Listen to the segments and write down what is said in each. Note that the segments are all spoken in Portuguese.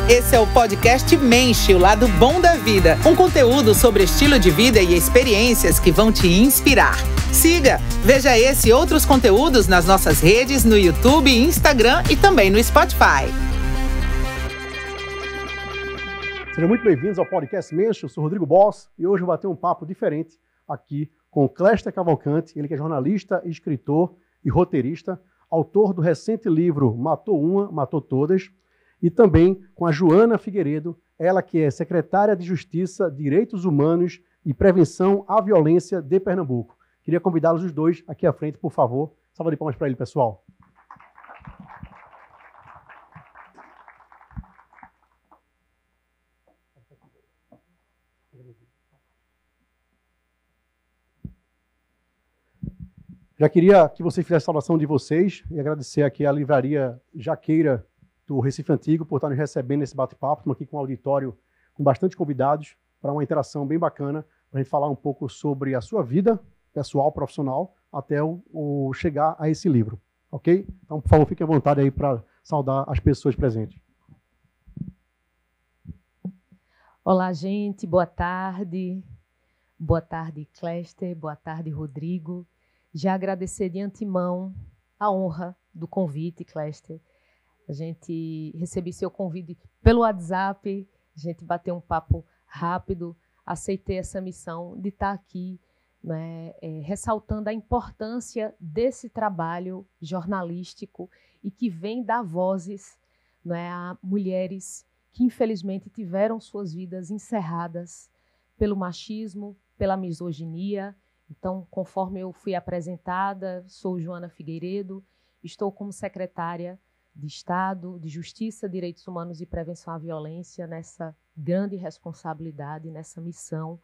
Esse é o podcast Mente, o lado bom da vida. Um conteúdo sobre estilo de vida e experiências que vão te inspirar. Siga, veja esse e outros conteúdos nas nossas redes, no YouTube, Instagram e também no Spotify. Sejam muito bem-vindos ao podcast Mente, eu sou Rodrigo Boss e hoje eu vou bater um papo diferente aqui com o Cléster Cavalcante, ele que é jornalista, escritor e roteirista, autor do recente livro Matou Uma, Matou Todas, e também com a Joana Figueiredo, ela que é secretária de Justiça, Direitos Humanos e Prevenção à Violência de Pernambuco. Queria convidá-los os dois aqui à frente, por favor. Salva de palmas para ele, pessoal. Já queria que vocês fizessem a saudação de vocês e agradecer aqui à livraria Jaqueira do Recife Antigo por estar nos recebendo nesse bate-papo. Estamos aqui com um auditório com bastante convidados para uma interação bem bacana, para a gente falar um pouco sobre a sua vida pessoal, profissional, até o chegar a esse livro, ok? Então, por favor, fiquem à vontade aí para saudar as pessoas presentes. Olá, gente, boa tarde. Boa tarde, Cléster, boa tarde, Rodrigo. Já agradecer de antemão a honra do convite, Cléster. A gente recebi seu convite pelo WhatsApp, a gente bateu um papo rápido, aceitei essa missão de estar aqui, né, ressaltando a importância desse trabalho jornalístico e que vem dar vozes, né, a mulheres que infelizmente tiveram suas vidas encerradas pelo machismo, pela misoginia. Então, conforme eu fui apresentada, sou Joana Figueiredo, estou como secretária de Estado, de Justiça, Direitos Humanos e Prevenção à Violência, nessa grande responsabilidade, nessa missão,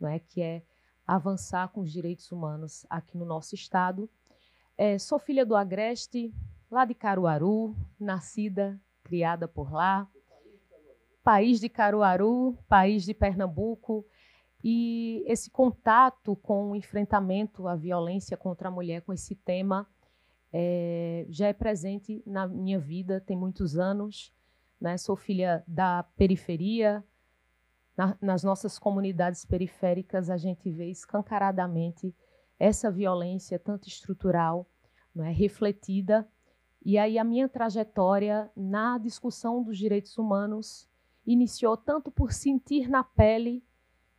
né, que é avançar com os direitos humanos aqui no nosso Estado. Sou filha do Agreste, lá de Caruaru, nascida, criada por lá, país de Caruaru, país de Pernambuco, e esse contato com o enfrentamento à violência contra a mulher, com esse tema, já é presente na minha vida, tem muitos anos, né? Sou filha da periferia, nas nossas comunidades periféricas a gente vê escancaradamente essa violência, tanto estrutural, né, refletida, e aí a minha trajetória na discussão dos direitos humanos iniciou tanto por sentir na pele,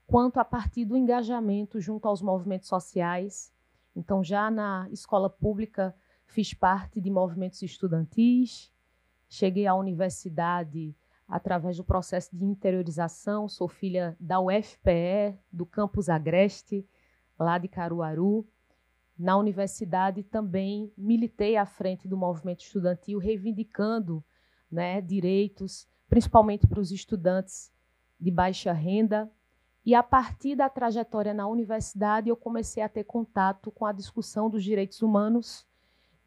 quanto a partir do engajamento junto aos movimentos sociais. Então, já na escola pública, fiz parte de movimentos estudantis, cheguei à universidade através do processo de interiorização, sou filha da UFPE, do campus Agreste, lá de Caruaru. Na universidade também militei à frente do movimento estudantil, reivindicando, né, direitos, principalmente para os estudantes de baixa renda. E a partir da trajetória na universidade, eu comecei a ter contato com a discussão dos direitos humanos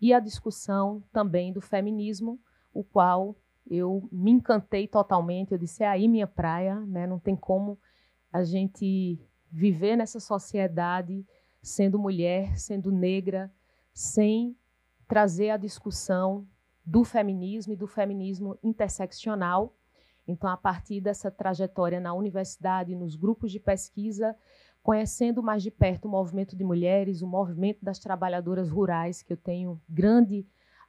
e a discussão também do feminismo, o qual eu me encantei totalmente. Eu disse, é aí minha praia, né? Não tem como a gente viver nessa sociedade sendo mulher, sendo negra, sem trazer a discussão do feminismo e do feminismo interseccional. Então, a partir dessa trajetória na universidade, nos grupos de pesquisa, conhecendo mais de perto o movimento de mulheres, o movimento das trabalhadoras rurais, que eu tenho grande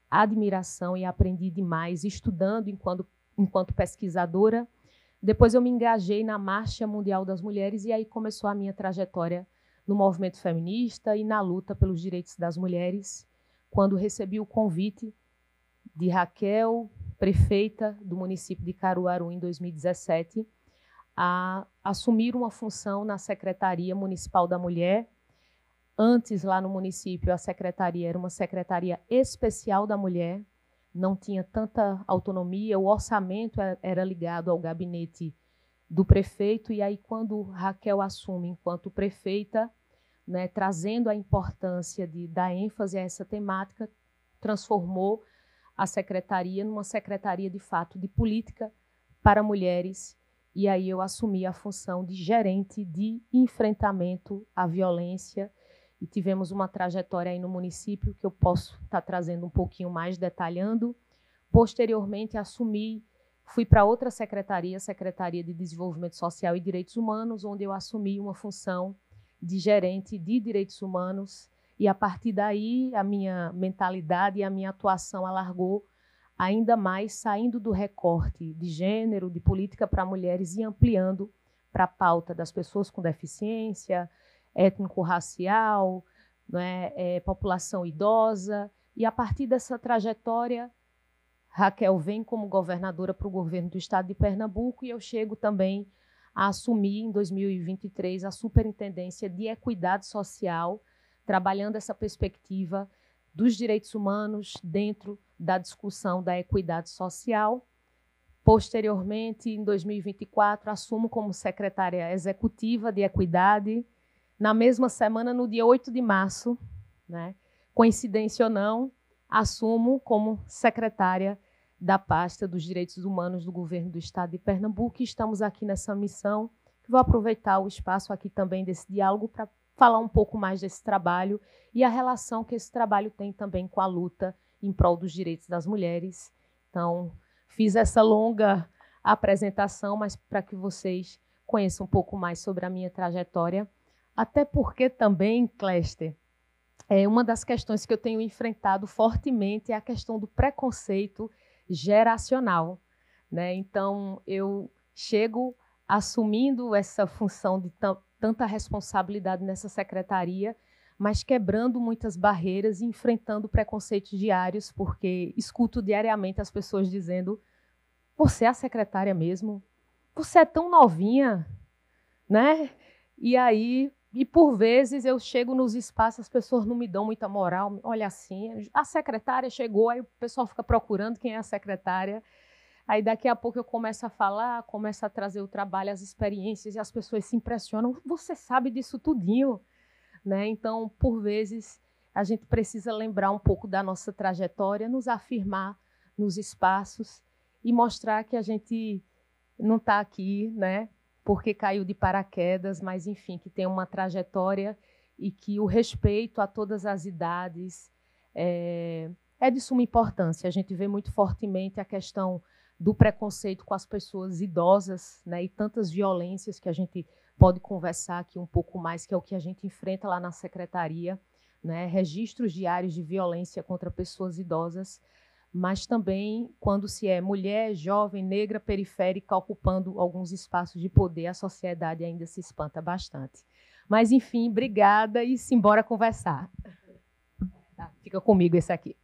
admiração e aprendi demais estudando enquanto pesquisadora. Depois eu me engajei na Marcha Mundial das Mulheres e aí começou a minha trajetória no movimento feminista e na luta pelos direitos das mulheres, quando recebi o convite de Raquel, prefeita do município de Caruaru em 2017, a assumir uma função na Secretaria Municipal da Mulher. Antes, lá no município, a secretaria era uma secretaria especial da mulher, não tinha tanta autonomia, o orçamento era ligado ao gabinete do prefeito, e aí quando Raquel assume enquanto prefeita, né, trazendo a importância de dar ênfase a essa temática, transformou a secretaria numa secretaria, de fato, de política para mulheres, e aí eu assumi a função de gerente de enfrentamento à violência, e tivemos uma trajetória aí no município que eu posso estar trazendo um pouquinho mais, detalhando. Posteriormente, assumi fui para outra secretaria, Secretaria de Desenvolvimento Social e Direitos Humanos, onde eu assumi uma função de gerente de direitos humanos, e a partir daí a minha mentalidade e a minha atuação alargou ainda mais, saindo do recorte de gênero, de política para mulheres e ampliando para a pauta das pessoas com deficiência, étnico-racial, né, população idosa. E a partir dessa trajetória, Raquel vem como governadora para o governo do estado de Pernambuco, e eu chego também a assumir em 2023 a Superintendência de Equidade Social, trabalhando essa perspectiva dos direitos humanos dentro da discussão da equidade social. Posteriormente, em 2024, assumo como secretária executiva de Equidade. Na mesma semana, no dia 8 de março, né, coincidência ou não, assumo como secretária da pasta dos direitos humanos do governo do estado de Pernambuco, e estamos aqui nessa missão. Vou aproveitar o espaço aqui também desse diálogo para falar um pouco mais desse trabalho e a relação que esse trabalho tem também com a luta em prol dos direitos das mulheres. Então, fiz essa longa apresentação, mas para que vocês conheçam um pouco mais sobre a minha trajetória, até porque também, Cléster, uma das questões que eu tenho enfrentado fortemente é a questão do preconceito geracional, né? Então, eu chego assumindo essa função de tanta responsabilidade nessa secretaria, mas quebrando muitas barreiras e enfrentando preconceitos diários, porque escuto diariamente as pessoas dizendo: você é a secretária mesmo? Você é tão novinha, né? E aí, e por vezes eu chego nos espaços, as pessoas não me dão muita moral. Olha assim, a secretária chegou, aí o pessoal fica procurando quem é a secretária. Aí daqui a pouco eu começo a falar, começo a trazer o trabalho, as experiências, e as pessoas se impressionam. Você sabe disso tudinho, né? Então, por vezes, a gente precisa lembrar um pouco da nossa trajetória, nos afirmar nos espaços e mostrar que a gente não está aqui, né, porque caiu de paraquedas, mas, enfim, que tem uma trajetória e que o respeito a todas as idades é de suma importância. A gente vê muito fortemente a questão do preconceito com as pessoas idosas, né, e tantas violências que a gente pode conversar aqui um pouco mais, que é o que a gente enfrenta lá na secretaria, né, registros diários de violência contra pessoas idosas, mas também quando se é mulher, jovem, negra, periférica, ocupando alguns espaços de poder, a sociedade ainda se espanta bastante. Mas, enfim, obrigada e simbora conversar. Tá, fica comigo esse aqui.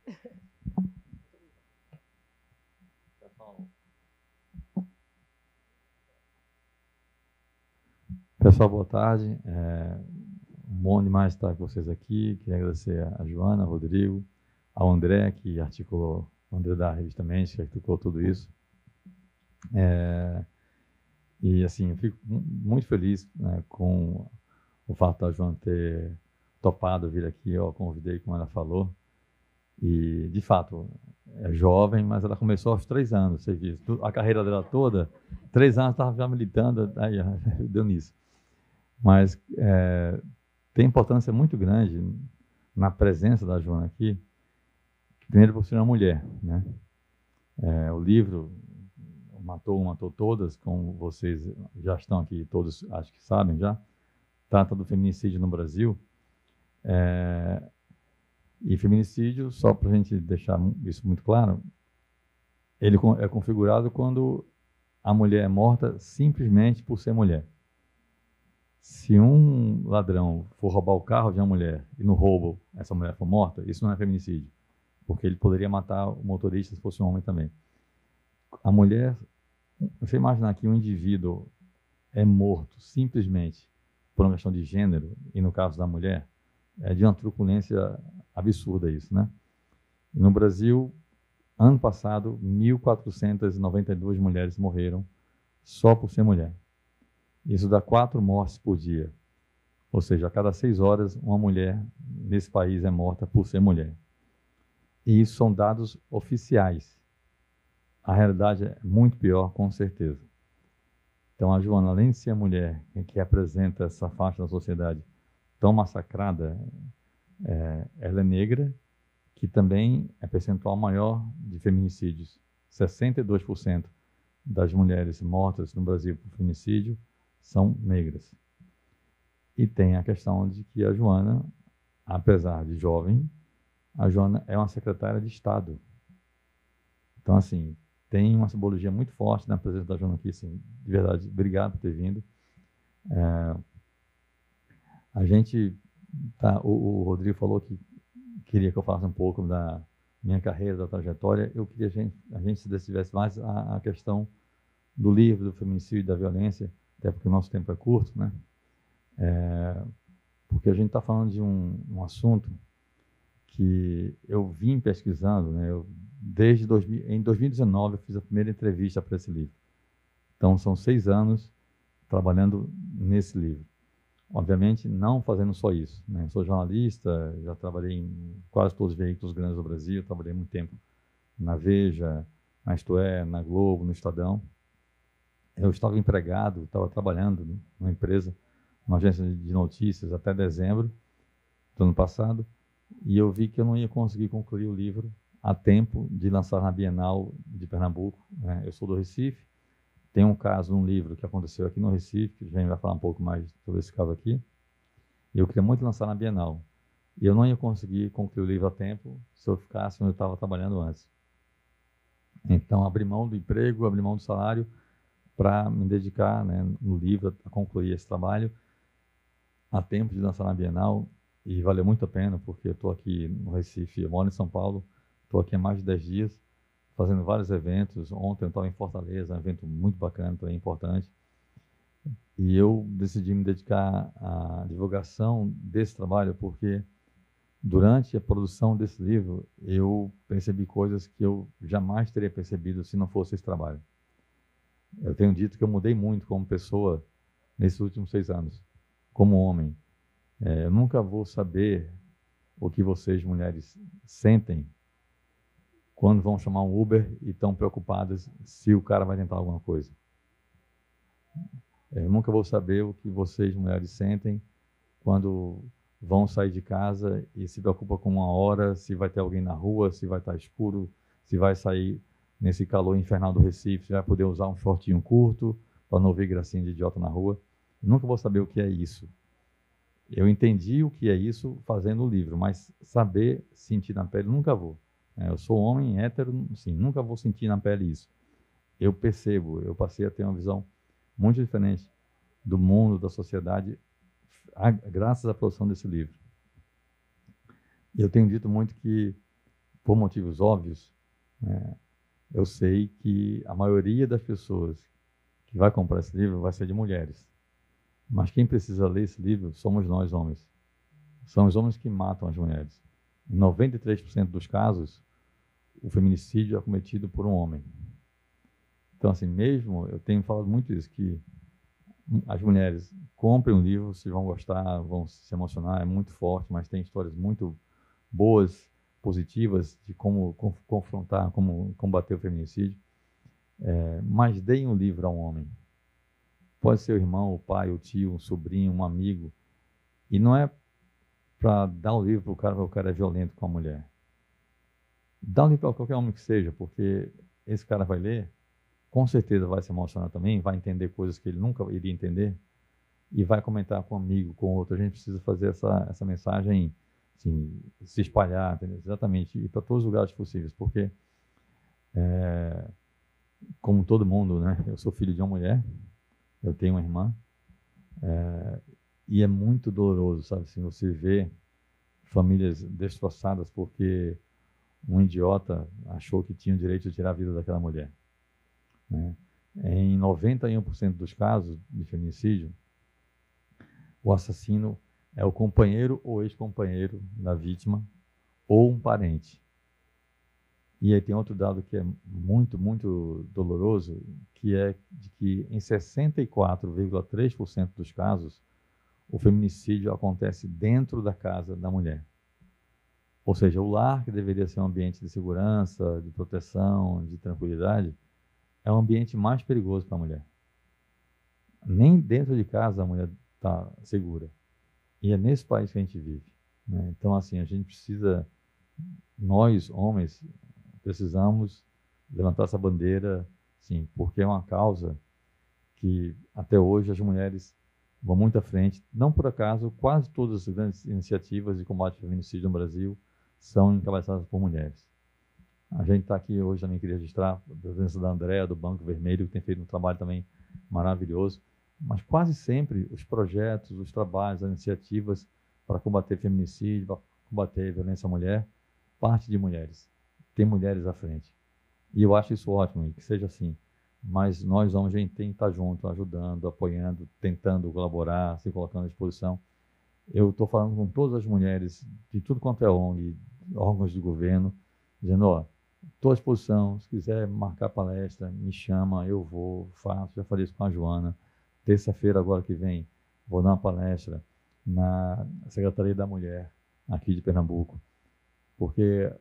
Pessoal, boa tarde. Bom demais estar com vocês aqui. Queria agradecer a Joana, ao Rodrigo, ao André, que articulou, o André da Revista Mente, que articulou tudo isso. E, assim, eu fico muito feliz, né, com o fato da Joana ter topado vir aqui. Eu a convidei, como ela falou. E, de fato, é jovem, mas ela começou aos 3 anos. Você viu, a carreira dela toda, 3 anos estava já militando, aí deu nisso. Mas tem importância muito grande na presença da Joana aqui, primeiro por ser uma mulher, né? O livro Matou Uma, Matou Todas, como vocês já estão aqui, todos acho que sabem já, trata do feminicídio no Brasil. E feminicídio, só para a gente deixar isso muito claro, ele é configurado quando a mulher é morta simplesmente por ser mulher. Se um ladrão for roubar o carro de uma mulher e no roubo essa mulher for morta, isso não é feminicídio, porque ele poderia matar o motorista se fosse um homem também. A mulher, você imaginar que um indivíduo é morto simplesmente por uma questão de gênero, e no caso da mulher, é de uma truculência absurda isso, né? E no Brasil, ano passado, 1.492 mulheres morreram só por ser mulher. Isso dá 4 mortes por dia. Ou seja, a cada 6 horas, uma mulher nesse país é morta por ser mulher. E isso são dados oficiais. A realidade é muito pior, com certeza. Então, a Joana, além de ser a mulher que representa essa faixa da sociedade tão massacrada, ela é negra, que também é percentual maior de feminicídios. 62% das mulheres mortas no Brasil por feminicídio são negras. E tem a questão de que a Joana, apesar de jovem, a Joana é uma secretária de Estado. Então, assim, tem uma simbologia muito forte na presença da Joana aqui, assim, de verdade, obrigado por ter vindo. A gente, o Rodrigo falou que queria que eu falasse um pouco da minha carreira, da trajetória. Eu queria que a gente se tivesse mais a questão do livro, do feminicídio e da violência, até porque o nosso tempo é curto, né? Porque a gente está falando de um assunto que eu vim pesquisando, né? Em 2019 eu fiz a primeira entrevista para esse livro. Então são 6 anos trabalhando nesse livro. Obviamente não fazendo só isso, né? Eu sou jornalista, já trabalhei em quase todos os veículos grandes do Brasil, trabalhei muito tempo na Veja, na Isto É, na Globo, no Estadão. Eu estava empregado, estava trabalhando numa empresa, numa agência de notícias até dezembro do ano passado, e eu vi que eu não ia conseguir concluir o livro a tempo de lançar na Bienal de Pernambuco, né? Eu sou do Recife, tem um caso, um livro que aconteceu aqui no Recife, que a gente vai falar um pouco mais sobre esse caso aqui, e eu queria muito lançar na Bienal, e eu não ia conseguir concluir o livro a tempo se eu ficasse onde eu estava trabalhando antes. Então, abri mão do emprego, abri mão do salário para me dedicar, né, no livro, a concluir esse trabalho a tempo de lançar na Bienal, e valeu muito a pena, porque eu estou aqui no Recife, eu moro em São Paulo, estou aqui há mais de 10 dias, fazendo vários eventos. Ontem eu estava em Fortaleza, um evento muito bacana, também importante, e eu decidi me dedicar à divulgação desse trabalho, porque durante a produção desse livro, eu percebi coisas que eu jamais teria percebido se não fosse esse trabalho. Eu tenho dito que eu mudei muito como pessoa nesses últimos 6 anos, como homem. Eu nunca vou saber o que vocês, mulheres, sentem quando vão chamar um Uber e estão preocupadas se o cara vai tentar alguma coisa. Eu nunca vou saber o que vocês, mulheres, sentem quando vão sair de casa e se preocupam com uma hora, se vai ter alguém na rua, se vai estar escuro, se vai sair nesse calor infernal do Recife, se vai poder usar um shortinho curto para não ver gracinha de idiota na rua. Eu nunca vou saber o que é isso. Eu entendi o que é isso fazendo o livro, mas saber sentir na pele nunca vou. Eu sou homem hétero, sim, nunca vou sentir na pele isso. Eu percebo, eu passei a ter uma visão muito diferente do mundo, da sociedade, graças à produção desse livro. E eu tenho dito muito que, por motivos óbvios, eu sei que a maioria das pessoas que vai comprar esse livro vai ser de mulheres. Mas quem precisa ler esse livro somos nós, homens. São os homens que matam as mulheres. Em 93% dos casos, o feminicídio é cometido por um homem. Então, assim, mesmo, eu tenho falado muito isso, que as mulheres comprem um livro, vocês vão gostar, vão se emocionar, é muito forte, mas tem histórias muito boas, positivas, de como confrontar, como combater o feminicídio. Mas deem um livro a um homem. Pode ser o irmão, o pai, o tio, um sobrinho, um amigo. E não é para dar o livro para o cara porque o cara é violento com a mulher. Dá um livro para qualquer homem que seja, porque esse cara vai ler, com certeza vai se emocionar também, vai entender coisas que ele nunca iria entender e vai comentar com um amigo, com outro. A gente precisa fazer essa mensagem, assim, se espalhar, entendeu? Exatamente, e para todos os lugares possíveis, porque, como todo mundo, né, eu sou filho de uma mulher, eu tenho uma irmã, e é muito doloroso, sabe, assim, você vê famílias destroçadas porque um idiota achou que tinha o direito de tirar a vida daquela mulher, né? Em 91% dos casos de feminicídio, o assassino é o companheiro ou ex-companheiro da vítima ou um parente. E aí tem outro dado que é muito, muito doloroso, que é de que em 64,3% dos casos, o feminicídio acontece dentro da casa da mulher. Ou seja, o lar, que deveria ser um ambiente de segurança, de proteção, de tranquilidade, é o ambiente mais perigoso para a mulher. Nem dentro de casa a mulher está segura. E é nesse país que a gente vive, né? Então, assim, a gente precisa, nós, homens, precisamos levantar essa bandeira sim, porque é uma causa que até hoje as mulheres vão muito à frente. Não por acaso, quase todas as grandes iniciativas de combate ao feminicídio no Brasil são encabeçadas por mulheres. A gente está aqui hoje, também queria registrar a presença da Andréa, do Banco Vermelho, que tem feito um trabalho também maravilhoso, mas quase sempre os projetos, os trabalhos, as iniciativas para combater feminicídio, para combater a violência à mulher, parte de mulheres. Tem mulheres à frente. E eu acho isso ótimo, e que seja assim. Mas nós, homens, a gente tem que estar junto, ajudando, apoiando, tentando colaborar, se colocando à disposição. Eu estou falando com todas as mulheres de tudo quanto é ONG, órgãos de governo, dizendo, ó, estou à disposição, se quiser marcar palestra, me chama, eu vou, faço, já falei isso com a Joana. Terça-feira, agora que vem, vou dar uma palestra na Secretaria da Mulher, aqui de Pernambuco, porque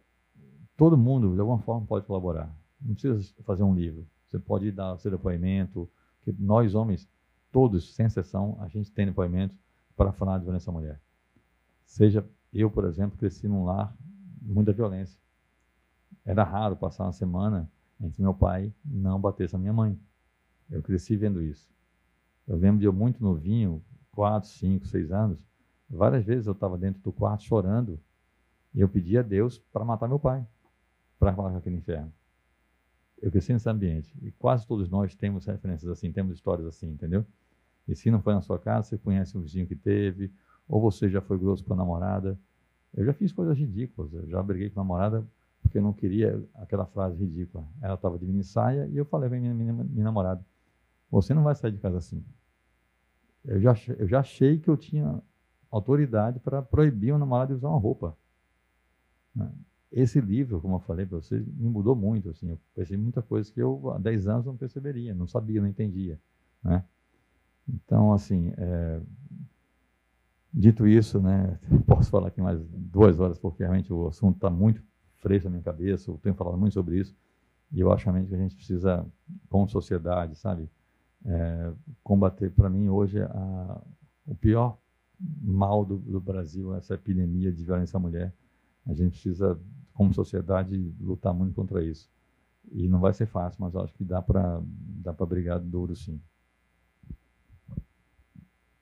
todo mundo, de alguma forma, pode colaborar. Não precisa fazer um livro. Você pode dar seu depoimento, que nós, homens, todos, sem exceção, a gente tem depoimento para falar de violência à mulher. Seja eu, por exemplo, cresci num lar de muita violência. Era raro passar uma semana em que meu pai não batesse a minha mãe. Eu cresci vendo isso. Eu lembro de eu muito novinho, 4, 5, 6 anos, várias vezes eu estava dentro do quarto chorando e eu pedia a Deus para matar meu pai, para acabar com aquele inferno. Eu cresci nesse ambiente e quase todos nós temos referências assim, temos histórias assim, entendeu? E se não foi na sua casa, você conhece um vizinho que teve, ou você já foi grosso com a namorada. Eu já fiz coisas ridículas, eu já briguei com a namorada porque eu não queria aquela frase ridícula. Ela estava de mini saia e eu falei para minha namorada, você não vai sair de casa assim. Eu já achei que eu tinha autoridade para proibir uma namorada de usar uma roupa. Esse livro, como eu falei para vocês, me mudou muito. Assim, eu percebi muita coisa que eu, há 10 anos, não perceberia, não sabia, não entendia. Né? Então, assim, dito isso, né, posso falar aqui mais 2 horas, porque realmente o assunto está muito fresco na minha cabeça, eu tenho falado muito sobre isso, e eu acho realmente que a gente precisa, como sociedade, sabe, combater. Para mim, hoje, o pior mal do Brasil é essa epidemia de violência à mulher. A gente precisa, como sociedade, lutar muito contra isso. E não vai ser fácil, mas eu acho que dá para brigar duro, sim.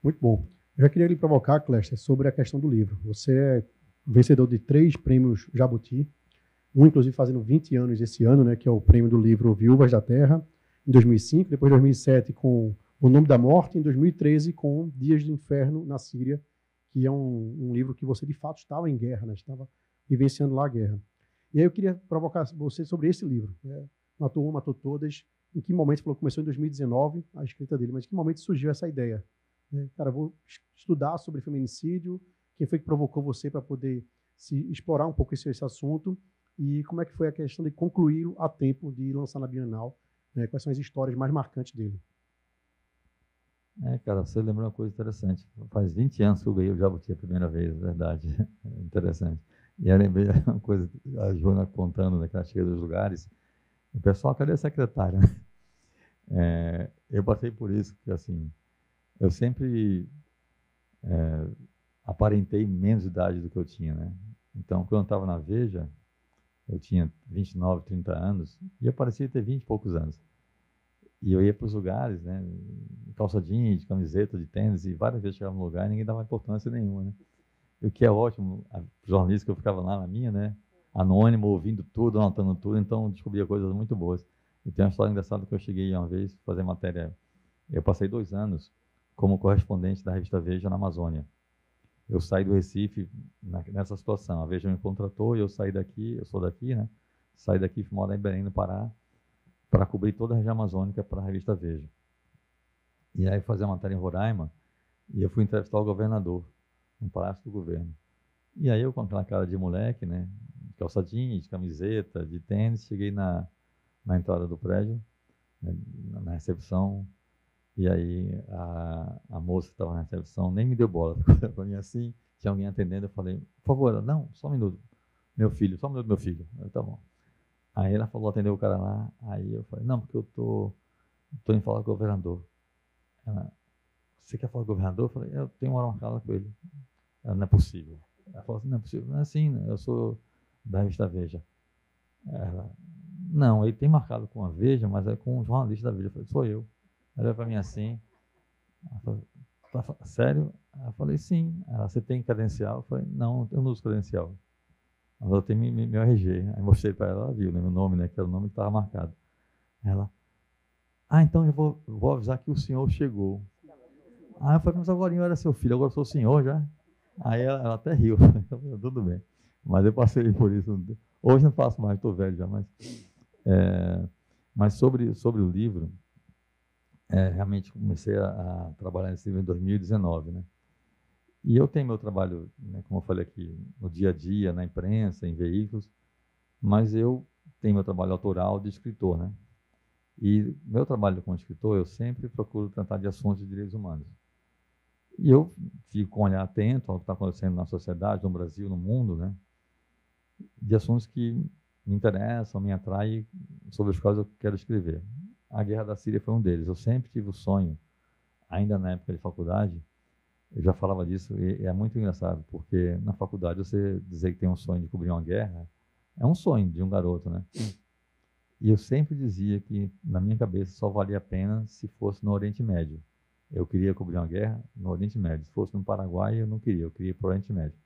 Muito bom. Eu já queria lhe provocar, Cléster, sobre a questão do livro. Você é vencedor de 3 prêmios Jabuti, um inclusive fazendo 20 anos esse ano, né, que é o prêmio do livro Viúvas da Terra, em 2005, depois em 2007 com O Nome da Morte, em 2013 com Dias do Inferno na Síria, que é um livro que você de fato estava em guerra, né, estava vivenciando lá a guerra. E aí eu queria provocar você sobre esse livro. Matou uma, matou todas. Em que momento, você falou que começou em 2019, a escrita dele, mas em que momento surgiu essa ideia? Cara, vou estudar sobre feminicídio, quem foi que provocou você para poder se explorar um pouco esse assunto, e como é que foi a questão de concluir a tempo de lançar na Bienal, né? Quais são as histórias mais marcantes dele? Cara, você lembrou uma coisa interessante. Faz 20 anos que eu ganhei o Jabuti a primeira vez, na verdade. Interessante. E eu lembrei uma coisa, a Joana contando, né, que ela chega dos lugares, o pessoal, cadê a secretária? Eu passei por isso, porque assim, eu sempre aparentei menos idade do que eu tinha, né? Então, quando eu estava na Veja, eu tinha 29, 30 anos, e eu parecia ter 20 e poucos anos. E eu ia para os lugares, né, calça jeans, camiseta de tênis, e várias vezes chegava no lugar e ninguém dava importância nenhuma, né? O que é ótimo, a jornalista que eu ficava lá na minha, né, anônimo, ouvindo tudo, anotando tudo, então descobria coisas muito boas. E tem uma história engraçada que eu cheguei uma vez fazer matéria, eu passei 2 anos como correspondente da revista Veja na Amazônia. Eu saí do Recife nessa situação, a Veja me contratou e eu saí daqui, eu sou daqui, né, saí daqui e fui morar em Belém, no Pará, para cobrir toda a região amazônica para a revista Veja. E aí fazer a matéria em Roraima, e eu fui entrevistar o governador, no Palácio do Governo. E aí eu, com aquela cara de moleque, né, de calça jeans, de camiseta, de tênis, cheguei na entrada do prédio, né, na recepção, e aí a moça que estava na recepção nem me deu bola, ficou para mim assim, tinha alguém atendendo, eu falei, por favor, ela, não, só um minuto, meu filho, só um minuto, meu filho. Eu, tá bom. Aí ela falou, atendeu o cara lá, aí eu falei, não, porque eu tô indo falar com o governador. Ela, você quer falar com o governador? Eu falei, eu tenho uma hora marcada com ele. Ela, não é possível. Ela falou assim, não é possível. Não é assim, né? Eu sou da revista Veja. Ela, não, ele tem marcado com a Veja, mas é com um jornalista da Veja. Eu falei, sou eu. Ela olhou para mim assim, ela falou, sério? Eu falei, sim. Ela, você tem credencial? Eu falei, não, eu não uso credencial. Ela, eu tenho meu RG. Aí mostrei para ela, ela viu, né, meu nome, né, que era o nome que estava marcado. Ela, então eu vou avisar que o senhor chegou. Aí eu falei, mas agora eu era seu filho, agora eu sou o senhor já. Aí ela até riu, tudo bem. Mas eu passei por isso. Hoje não faço mais, estou velho já, mas sobre o livro, realmente comecei a trabalhar nesse livro em 2019, né? E eu tenho meu trabalho, né, como eu falei aqui, no dia a dia, na imprensa, em veículos, mas eu tenho meu trabalho autoral de escritor, né? E meu trabalho como escritor, eu sempre procuro tratar de assuntos de direitos humanos. E eu fico com um olhar atento ao que está acontecendo na sociedade, no Brasil, no mundo, né? De assuntos que me interessam, me atraem, sobre os quais eu quero escrever. A guerra da Síria foi um deles. Eu sempre tive o sonho, ainda na época de faculdade, eu já falava disso, e é muito engraçado, porque na faculdade você dizer que tem um sonho de cobrir uma guerra, é um sonho de um garoto, né? E eu sempre dizia que, na minha cabeça, só valia a pena se fosse no Oriente Médio. Eu queria cobrir uma guerra no Oriente Médio. Se fosse no Paraguai, eu não queria, eu queria ir para o Oriente Médio.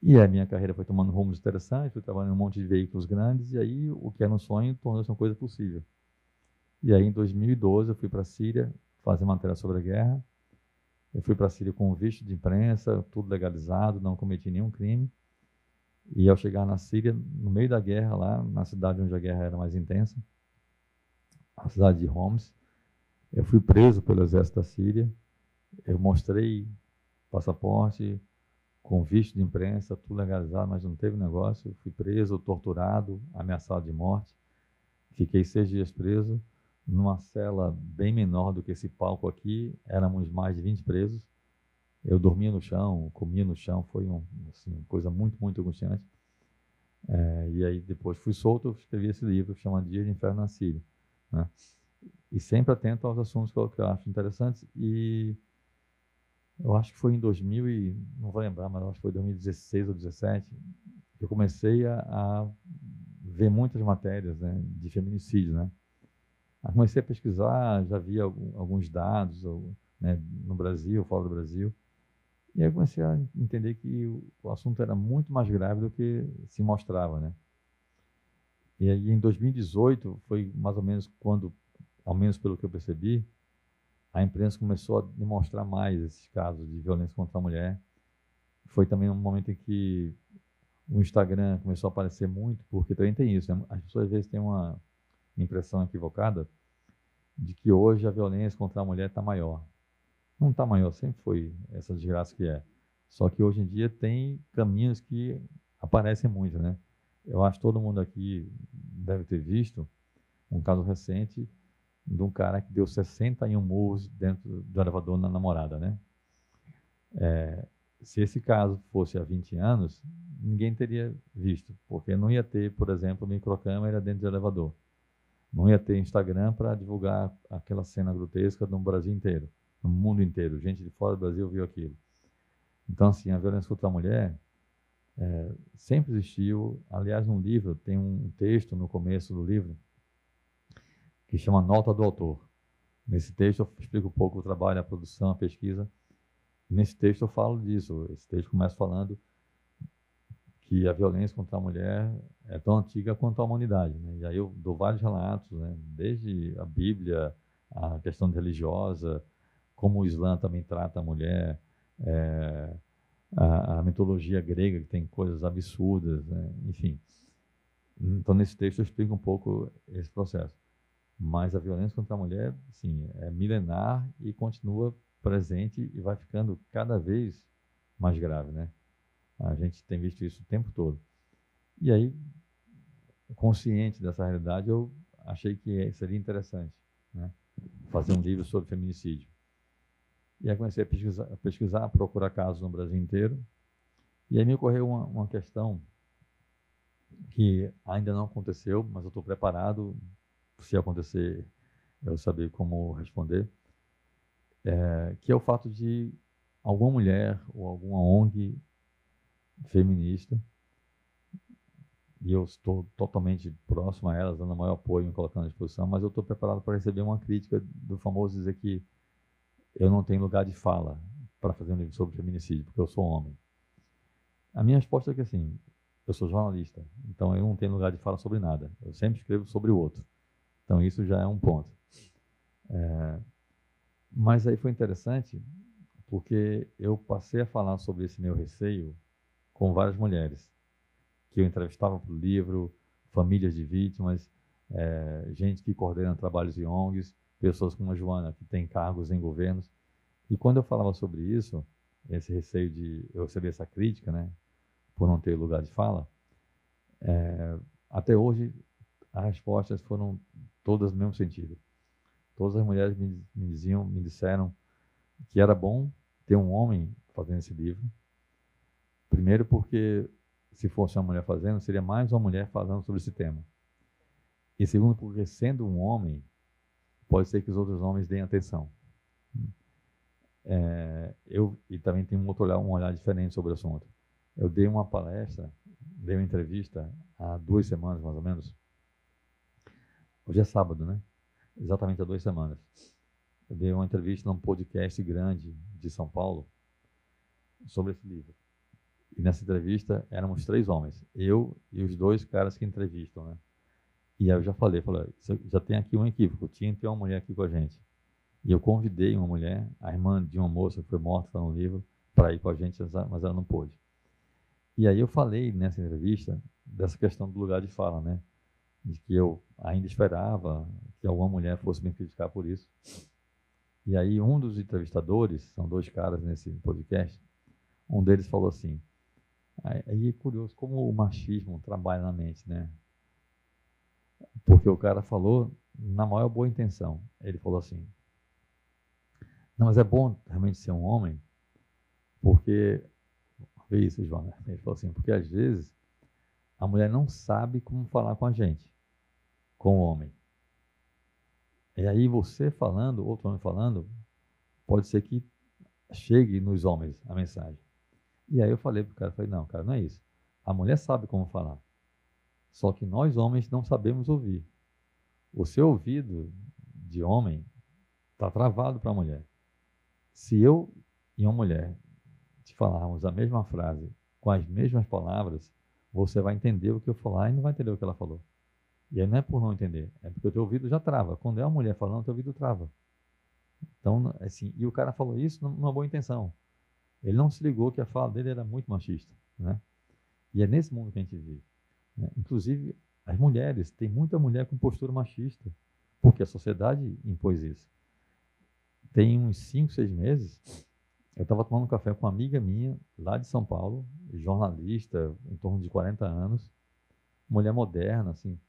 E a minha carreira foi tomando rumos interessantes, fui trabalhando em um monte de veículos grandes, e aí o que era um sonho tornou-se uma coisa possível. E aí, em 2012, eu fui para a Síria fazer matéria sobre a guerra. Eu fui para a Síria com visto de imprensa, tudo legalizado, não cometi nenhum crime. E ao chegar na Síria, no meio da guerra, lá na cidade onde a guerra era mais intensa, a cidade de Homs, eu fui preso pelo exército da Síria. Eu mostrei passaporte, com visto de imprensa, tudo legalizado, mas não teve negócio. Eu fui preso, torturado, ameaçado de morte. Fiquei 6 dias preso, numa cela bem menor do que esse palco aqui. Éramos mais de 20 presos. Eu dormia no chão, comia no chão. Foi uma coisa muito, muito angustiante. E aí depois fui solto, eu escrevi esse livro, chamado Dias de Inferno na Síria, né? E sempre atento aos assuntos que eu acho interessantes. E eu acho que foi em 2000, não vou lembrar, mas acho que foi 2016 ou 2017, que eu comecei a ver muitas matérias, né, de feminicídio, né? Aí comecei a pesquisar, já vi alguns dados, né, no Brasil, fora do Brasil. E aí eu comecei a entender que o assunto era muito mais grave do que se mostrava, né? E aí em 2018 foi mais ou menos quando, ao menos pelo que eu percebi, a imprensa começou a demonstrar mais esses casos de violência contra a mulher. Foi também um momento em que o Instagram começou a aparecer muito, porque também tem isso, né? As pessoas às vezes têm uma impressão equivocada de que hoje a violência contra a mulher está maior. Não está maior, sempre foi essa desgraça que é. Só que hoje em dia tem caminhos que aparecem muito, né? Eu acho que todo mundo aqui deve ter visto um caso recente de um cara que deu 61 murros dentro do elevador na namorada, né? Se esse caso fosse há 20 anos, ninguém teria visto, porque não ia ter, por exemplo, microcâmera dentro do elevador. Não ia ter Instagram para divulgar aquela cena grotesca no Brasil inteiro, no mundo inteiro. Gente de fora do Brasil viu aquilo. Então, assim, a violência contra a mulher sempre existiu. Aliás, no livro, tem um texto no começo do livro que chama Nota do Autor. Nesse texto eu explico um pouco o trabalho, a produção, a pesquisa. Nesse texto eu falo disso. Esse texto começa falando que a violência contra a mulher é tão antiga quanto a humanidade, né? E aí eu dou vários relatos, né? Desde a Bíblia, a questão religiosa, como o Islã também trata a mulher, a mitologia grega, que tem coisas absurdas, né? Enfim. Então, nesse texto eu explico um pouco esse processo. Mas a violência contra a mulher, sim, é milenar e continua presente e vai ficando cada vez mais grave, né? A gente tem visto isso o tempo todo. E aí, consciente dessa realidade, eu achei que seria interessante, né, fazer um livro sobre feminicídio. E aí comecei a pesquisar, a procurar casos no Brasil inteiro. E aí me ocorreu uma questão que ainda não aconteceu, mas eu estou preparado, se acontecer, eu saber como responder, que é o fato de alguma mulher ou alguma ONG feminista e eu estou totalmente próximo a elas, dando o maior apoio, me colocando à disposição, mas eu estou preparado para receber uma crítica do famoso dizer que eu não tenho lugar de fala para fazer um livro sobre feminicídio, porque eu sou homem. A minha resposta é que, assim, eu sou jornalista, então eu não tenho lugar de fala sobre nada. Eu sempre escrevo sobre o outro. Então isso já é um ponto. Mas aí foi interessante, porque eu passei a falar sobre esse meu receio com várias mulheres, que eu entrevistava para o livro, famílias de vítimas, gente que coordena trabalhos em ONGs, pessoas como a Joana, que tem cargos em governos. E quando eu falava sobre isso, esse receio de eu receber essa crítica, né, por não ter lugar de fala, até hoje as respostas foram todas no mesmo sentido. Todas as mulheres me disseram que era bom ter um homem fazendo esse livro. Primeiro porque, se fosse uma mulher fazendo, seria mais uma mulher falando sobre esse tema. E segundo porque, sendo um homem, pode ser que os outros homens deem atenção. E também tenho um olhar diferente sobre o assunto. Eu dei uma palestra, dei uma entrevista há 2 semanas, mais ou menos. Hoje é sábado, né? Exatamente há 2 semanas. Eu dei uma entrevista num podcast grande de São Paulo sobre esse livro. E nessa entrevista éramos 3 homens, eu e os 2 caras que entrevistam, né? E aí eu já falei, já tem aqui um equívoco, tinha que ter uma mulher aqui com a gente. E eu convidei uma mulher, a irmã de uma moça que foi morta no livro, para ir com a gente, mas ela não pôde. E aí eu falei nessa entrevista dessa questão do lugar de fala, né? De que eu ainda esperava que alguma mulher fosse me criticar por isso. E aí um dos entrevistadores, são 2 caras nesse podcast, um deles falou assim, aí é curioso como o machismo trabalha na mente, né? Porque o cara falou na maior boa intenção. Ele falou assim, não, mas é bom realmente ser um homem, porque, vê isso, João, né? Ele falou assim, porque às vezes a mulher não sabe como falar com a gente, com o homem. E aí você falando, outro homem falando, pode ser que chegue nos homens a mensagem. E aí eu falei pro cara, não, cara, não é isso. A mulher sabe como falar. Só que nós homens não sabemos ouvir. O seu ouvido de homem está travado para a mulher. Se eu e uma mulher te falarmos a mesma frase com as mesmas palavras, você vai entender o que eu falar e não vai entender o que ela falou. E aí não é por não entender, é porque o teu ouvido já trava. Quando é uma mulher falando, o teu ouvido trava. Então, assim, e o cara falou isso numa boa intenção. Ele não se ligou que a fala dele era muito machista, né? E é nesse mundo que a gente vive, né? Inclusive, as mulheres, tem muita mulher com postura machista, porque a sociedade impôs isso. Tem uns 5, 6 meses, eu estava tomando um café com uma amiga minha, lá de São Paulo, jornalista, em torno de 40 anos, mulher moderna, assim.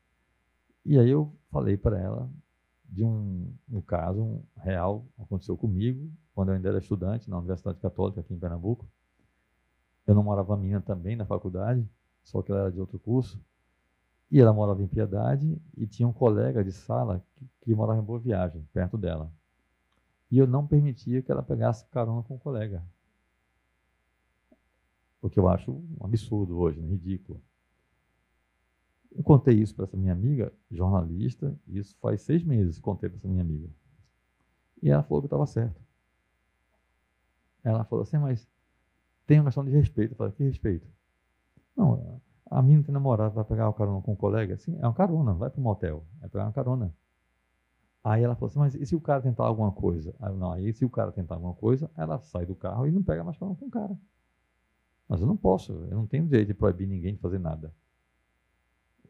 E aí eu falei para ela de um caso real, aconteceu comigo, quando eu ainda era estudante na Universidade Católica, aqui em Pernambuco. Eu namorava a menina também na faculdade, só que ela era de outro curso. E ela morava em Piedade e tinha um colega de sala que morava em Boa Viagem, perto dela. E eu não permitia que ela pegasse carona com o colega. O que eu acho um absurdo hoje, né? Ridículo. Eu contei isso para essa minha amiga, jornalista, e isso faz 6 meses que contei para essa minha amiga. E ela falou que estava certo. Ela falou assim, mas tem uma questão de respeito. Eu falei, que respeito? Não, a menina tem namorado, vai pegar o carona com o colega? Sim, é uma carona, vai para o motel, é pegar uma carona. Aí ela falou assim, mas e se o cara tentar alguma coisa? Aí se o cara tentar alguma coisa, ela sai do carro e não pega mais carona com o cara. Mas eu não posso, eu não tenho direito de proibir ninguém de fazer nada.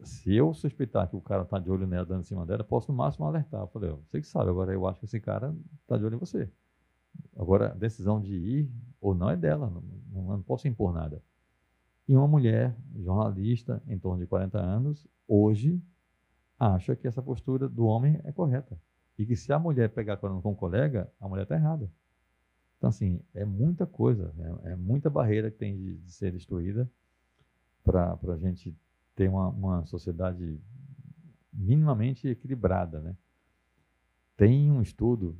Se eu suspeitar que o cara está de olho nela, dando em cima dela, posso no máximo alertar. Eu falei, você que sabe, agora eu acho que esse cara está de olho em você. Agora, a decisão de ir ou não é dela, não posso impor nada. E uma mulher, jornalista, em torno de 40 anos, hoje, acha que essa postura do homem é correta. E que se a mulher pegar com um colega, a mulher está errada. Então, assim, é muita coisa, é muita barreira que tem de ser destruída para a gente ter uma sociedade minimamente equilibrada, né? Tem um estudo,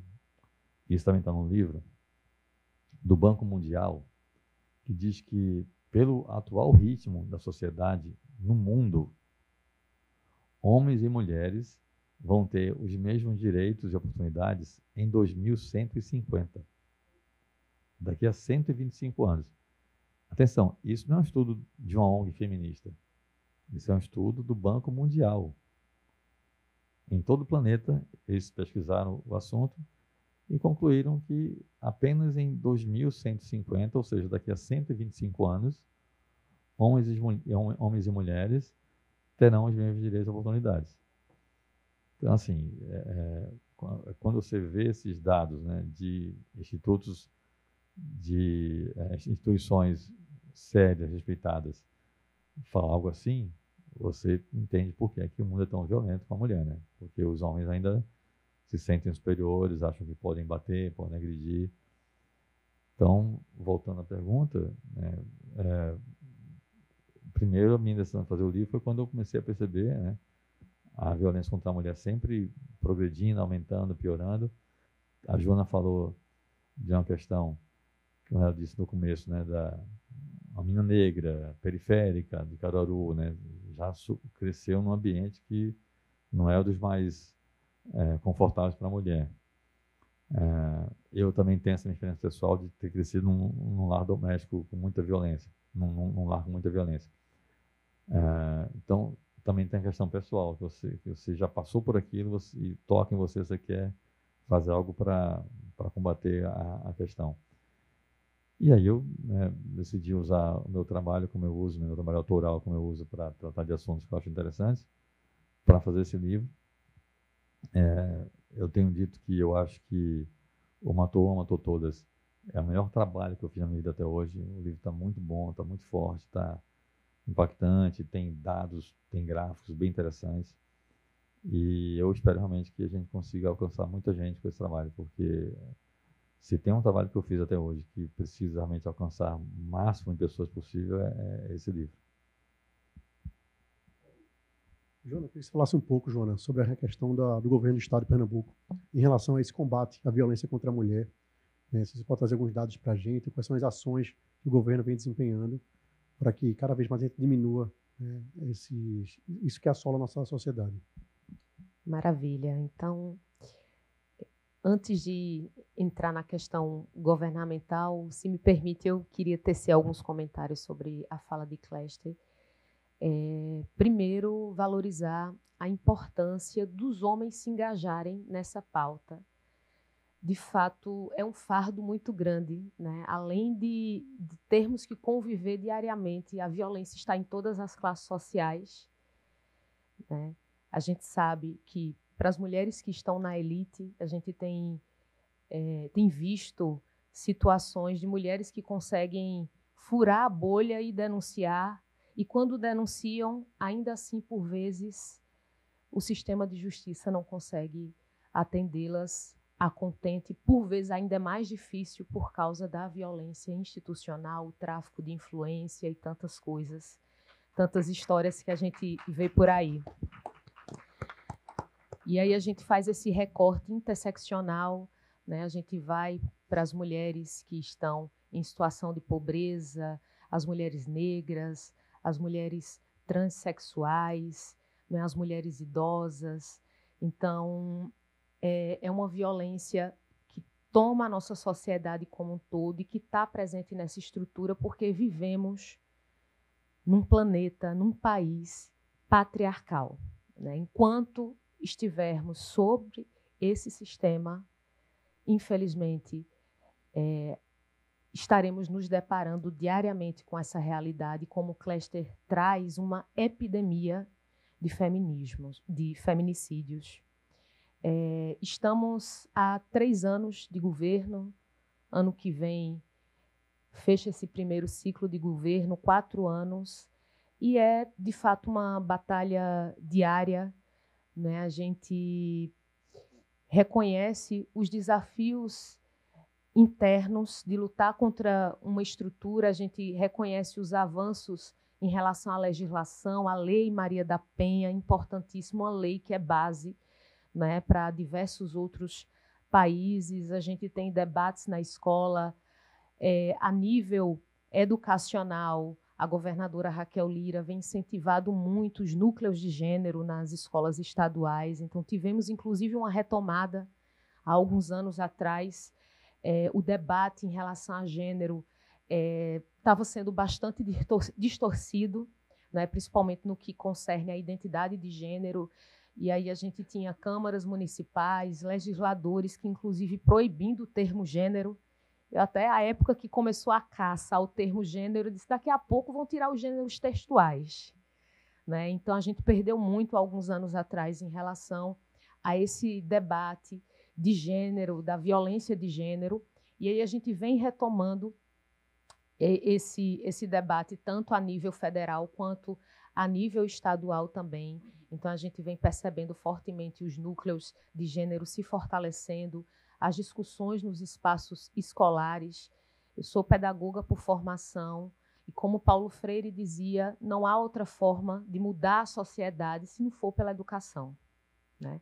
isso também está no livro, do Banco Mundial, que diz que pelo atual ritmo da sociedade no mundo, homens e mulheres vão ter os mesmos direitos e oportunidades em 2150. Daqui a 125 anos. Atenção, isso não é um estudo de uma ONG feminista. Isso é um estudo do Banco Mundial. Em todo o planeta, eles pesquisaram o assunto e concluíram que apenas em 2150, ou seja, daqui a 125 anos, homens e mulheres terão os mesmos direitos e oportunidades. Então, assim, quando você vê esses dados, né, de institutos, de instituições sérias, respeitadas, falar algo assim, você entende por que é que o mundo é tão violento com a mulher, né? Porque os homens ainda se sentem superiores, acham que podem bater, podem agredir. Então, voltando à pergunta, né, primeiro a minha decisão de fazer o livro foi quando eu comecei a perceber, né, a violência contra a mulher sempre progredindo, aumentando, piorando. A Joana falou de uma questão que ela disse no começo, né, da uma menina negra, periférica, de Caruaru, né, já cresceu num ambiente que não é um dos mais confortáveis para a mulher. Eu também tenho essa experiência pessoal de ter crescido num lar doméstico com muita violência, num lar com muita violência. Então, também tem a questão pessoal, que você já passou por aquilo e toca em você quer fazer algo para combater a questão. E aí eu decidi usar o meu trabalho como eu uso, meu trabalho autoral como eu uso para tratar de assuntos que eu acho interessantes, para fazer esse livro. Eu tenho dito que eu acho que o Matou Uma, Matou Todas é o melhor trabalho que eu fiz na minha vida até hoje. O livro está muito bom, está muito forte, está impactante, tem dados, tem gráficos bem interessantes. E eu espero realmente que a gente consiga alcançar muita gente com esse trabalho, porque se tem um trabalho que eu fiz até hoje que precisa realmente alcançar o máximo de pessoas possível, é esse livro. Joana, eu queria que você falasse um pouco, Joana, sobre a questão do governo do Estado de Pernambuco em relação a esse combate à violência contra a mulher. Se você pode trazer alguns dados para a gente, quais são as ações que o governo vem desempenhando para que cada vez mais a gente diminua isso que assola a nossa sociedade. Maravilha. Então, antes de entrar na questão governamental, se me permite, eu queria tecer alguns comentários sobre a fala de Cléster. Primeiro, valorizar a importância dos homens se engajarem nessa pauta. De fato, é um fardo muito grande, né? Além de termos que conviver diariamente, a violência está em todas as classes sociais, né? A gente sabe que, para as mulheres que estão na elite, a gente tem visto situações de mulheres que conseguem furar a bolha e denunciar, e quando denunciam, ainda assim, por vezes, o sistema de justiça não consegue atendê-las a contente, por vezes ainda é mais difícil por causa da violência institucional, o tráfico de influência e tantas coisas, tantas histórias que a gente vê por aí. E aí a gente faz esse recorte interseccional, né? A gente vai para as mulheres que estão em situação de pobreza, as mulheres negras, as mulheres transexuais, né? As mulheres idosas. Então, é uma violência que toma a nossa sociedade como um todo e que está presente nessa estrutura porque vivemos num planeta, num país patriarcal, né? Enquanto estivermos sobre esse sistema, infelizmente, estaremos nos deparando diariamente com essa realidade, como Cléster traz uma epidemia de feminicídios. Estamos há 3 anos de governo, ano que vem fecha esse primeiro ciclo de governo, 4 anos, e é, de fato, uma batalha diária, né? A gente reconhece os desafios internos de lutar contra uma estrutura, a gente reconhece os avanços em relação à legislação, a Lei Maria da Penha, importantíssima, uma lei que é base, né, para diversos outros países. A gente tem debates na escola, a nível educacional, a governadora Raquel Lira vem incentivado muito os núcleos de gênero nas escolas estaduais. Então, tivemos, inclusive, uma retomada há alguns anos atrás. O debate em relação a gênero estava sendo bastante distorcido, né, principalmente no que concerne à identidade de gênero. E aí a gente tinha câmaras municipais, legisladores que, inclusive, proibindo o termo gênero. Até a época que começou a caça ao termo gênero, eu disse, daqui a pouco vão tirar os gêneros textuais. Né? Então, a gente perdeu muito, alguns anos atrás, em relação a esse debate de gênero, da violência de gênero. E aí a gente vem retomando esse debate, tanto a nível federal quanto a nível estadual também. Então, a gente vem percebendo fortemente os núcleos de gênero se fortalecendo, as discussões nos espaços escolares. Eu sou pedagoga por formação e, como Paulo Freire dizia, não há outra forma de mudar a sociedade se não for pela educação. Né?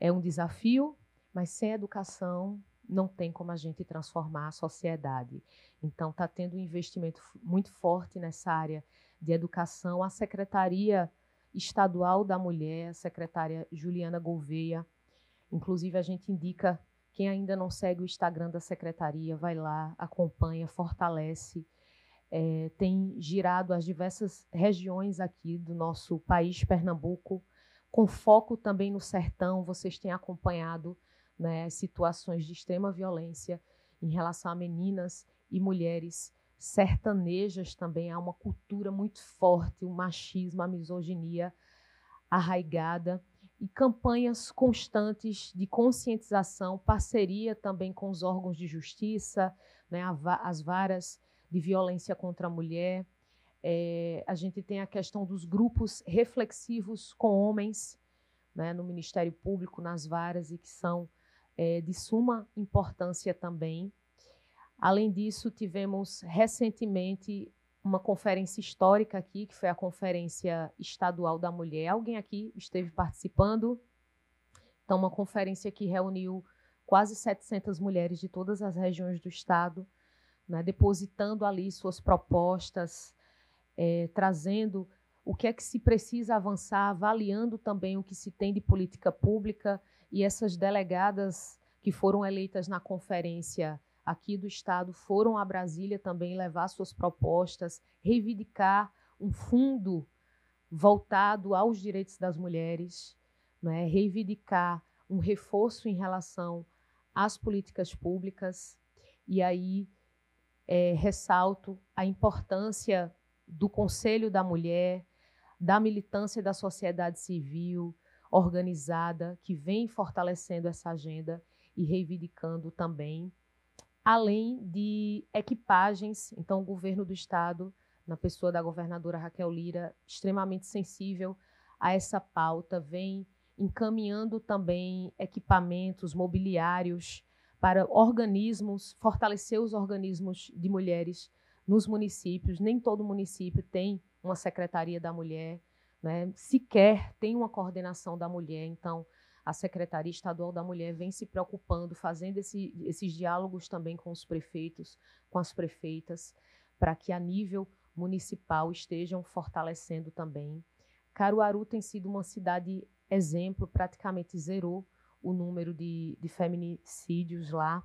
É um desafio, mas sem educação não tem como a gente transformar a sociedade. Então, está tendo um investimento muito forte nessa área de educação. A Secretaria Estadual da Mulher, a secretária Juliana Gouveia, inclusive a gente indica, quem ainda não segue o Instagram da secretaria, vai lá, acompanha, fortalece. Tem girado as diversas regiões aqui do nosso país, Pernambuco, com foco também no sertão. Vocês têm acompanhado, né, as situações de extrema violência em relação a meninas e mulheres sertanejas também. Há uma cultura muito forte, o machismo, a misoginia arraigada, e campanhas constantes de conscientização, parceria também com os órgãos de justiça, né, as varas de violência contra a mulher. A gente tem a questão dos grupos reflexivos com homens, né, no Ministério Público, nas varas, e que são de suma importância também. Além disso, tivemos recentemente uma conferência histórica aqui, que foi a Conferência Estadual da Mulher. Alguém aqui esteve participando? Então, uma conferência que reuniu quase 700 mulheres de todas as regiões do estado, né, depositando ali suas propostas, trazendo o que é que se precisa avançar, avaliando também o que se tem de política pública. E essas delegadas que foram eleitas na conferência aqui do estado foram a Brasília também levar suas propostas, reivindicar um fundo voltado aos direitos das mulheres, né? Reivindicar um reforço em relação às políticas públicas. E aí ressalto a importância do Conselho da Mulher, da militância da sociedade civil organizada, que vem fortalecendo essa agenda e reivindicando também, além de equipagens. Então, o governo do estado, na pessoa da governadora Raquel Lira, extremamente sensível a essa pauta, vem encaminhando também equipamentos, mobiliários para organismos, fortalecer os organismos de mulheres nos municípios. Nem todo município tem uma secretaria da mulher, né? Sequer tem uma coordenação da mulher. Então, a Secretaria Estadual da Mulher vem se preocupando, fazendo esses diálogos também com os prefeitos, com as prefeitas, para que a nível municipal estejam fortalecendo também. Caruaru tem sido uma cidade exemplo, praticamente zerou o número de feminicídios lá,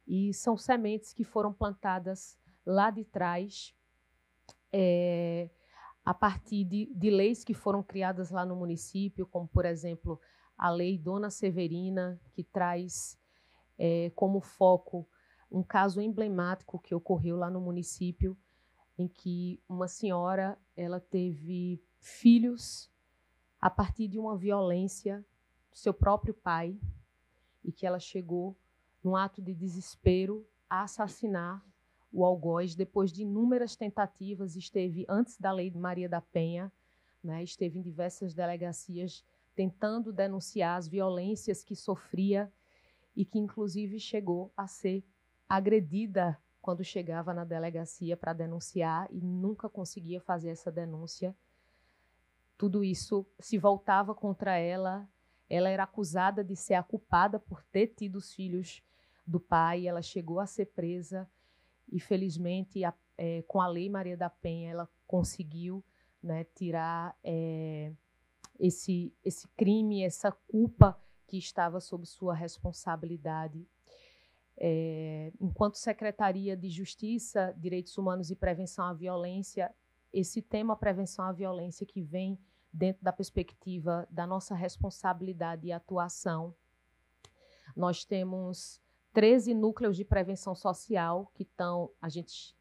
e são sementes que foram plantadas lá de trás, a partir de leis que foram criadas lá no município, como, por exemplo, a Lei Dona Severina, que traz como foco um caso emblemático que ocorreu lá no município, em que uma senhora ela teve filhos a partir de uma violência do seu próprio pai, e que ela chegou, num ato de desespero, a assassinar o algoz. Depois de inúmeras tentativas, esteve antes da Lei de Maria da Penha, né, esteve em diversas delegacias tentando denunciar as violências que sofria, e que inclusive chegou a ser agredida quando chegava na delegacia para denunciar e nunca conseguia fazer essa denúncia. Tudo isso se voltava contra ela. Ela era acusada de ser a culpada por ter tido os filhos do pai. Ela chegou a ser presa e, felizmente, com a Lei Maria da Penha, ela conseguiu, né, tirar esse crime, essa culpa que estava sob sua responsabilidade. Enquanto Secretaria de Justiça, Direitos Humanos e Prevenção à Violência, esse tema prevenção à violência que vem dentro da perspectiva da nossa responsabilidade e atuação. Nós temos 13 núcleos de prevenção social que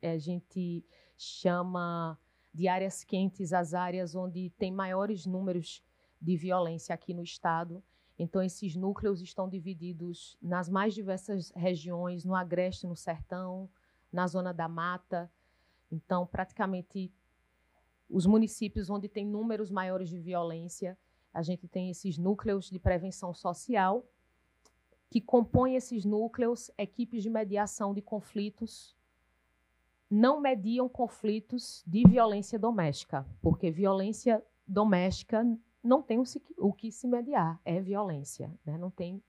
a gente chama de áreas quentes, as áreas onde tem maiores números de violência aqui no estado. Então, esses núcleos estão divididos nas mais diversas regiões, no Agreste, no Sertão, na Zona da Mata. Então, praticamente, os municípios onde tem números maiores de violência, a gente tem esses núcleos de prevenção social, que compõem esses núcleos, equipes de mediação de conflitos, não mediam conflitos de violência doméstica, porque violência doméstica não tem o que se mediar, é violência, né? Não tem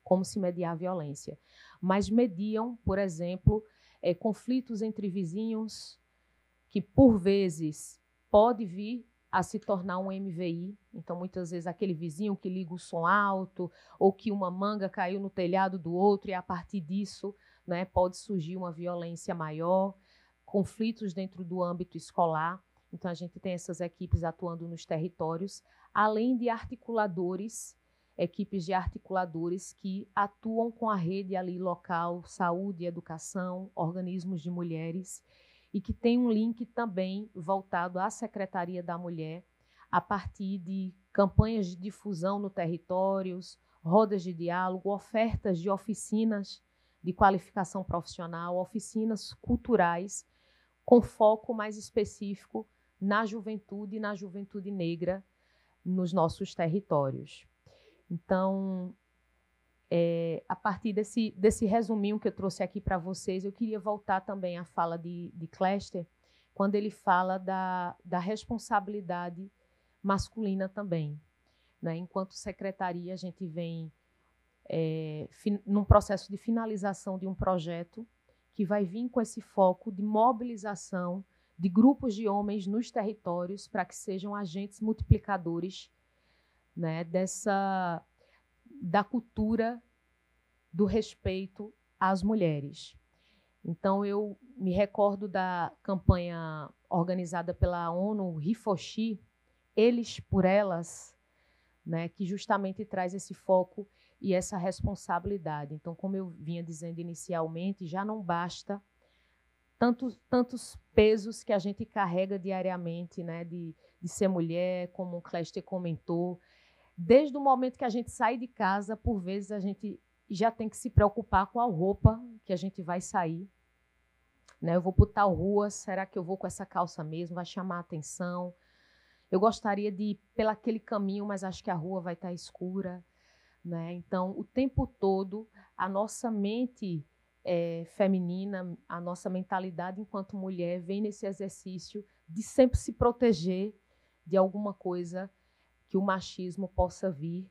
como se mediar a violência. Mas mediam, por exemplo, conflitos entre vizinhos, que por vezes pode vir a se tornar um MVI. Então, muitas vezes, aquele vizinho que liga o som alto, ou que uma manga caiu no telhado do outro, e a partir disso, né, pode surgir uma violência maior, conflitos dentro do âmbito escolar. Então, a gente tem essas equipes atuando nos territórios, além de articuladores, equipes de articuladores que atuam com a rede ali local, saúde, educação, organismos de mulheres, e que tem um link também voltado à Secretaria da Mulher, a partir de campanhas de difusão no territórios, rodas de diálogo, ofertas de oficinas de qualificação profissional, oficinas culturais, com foco mais específico na juventude e na juventude negra nos nossos territórios. Então, a partir desse resuminho que eu trouxe aqui para vocês, eu queria voltar também à fala de Cléster, quando ele fala da responsabilidade masculina também, né? Enquanto secretaria, a gente vem num processo de finalização de um projeto que vai vir com esse foco de mobilização de grupos de homens nos territórios para que sejam agentes multiplicadores, né, da cultura do respeito às mulheres. Então, eu me recordo da campanha organizada pela ONU, Rifoshi, Eles por Elas, né, que justamente traz esse foco e essa responsabilidade. Então, como eu vinha dizendo inicialmente, já não basta tantos pesos que a gente carrega diariamente, né, de ser mulher, como o Cléster comentou. Desde o momento que a gente sai de casa, por vezes a gente já tem que se preocupar com a roupa que a gente vai sair. Né? Eu vou para tal rua, será que eu vou com essa calça mesmo? Vai chamar a atenção? Eu gostaria de ir pelaquele caminho, mas acho que a rua vai estar escura. Né? Então, o tempo todo, a nossa mente feminina, a nossa mentalidade enquanto mulher vem nesse exercício de sempre se proteger de alguma coisa que o machismo possa vir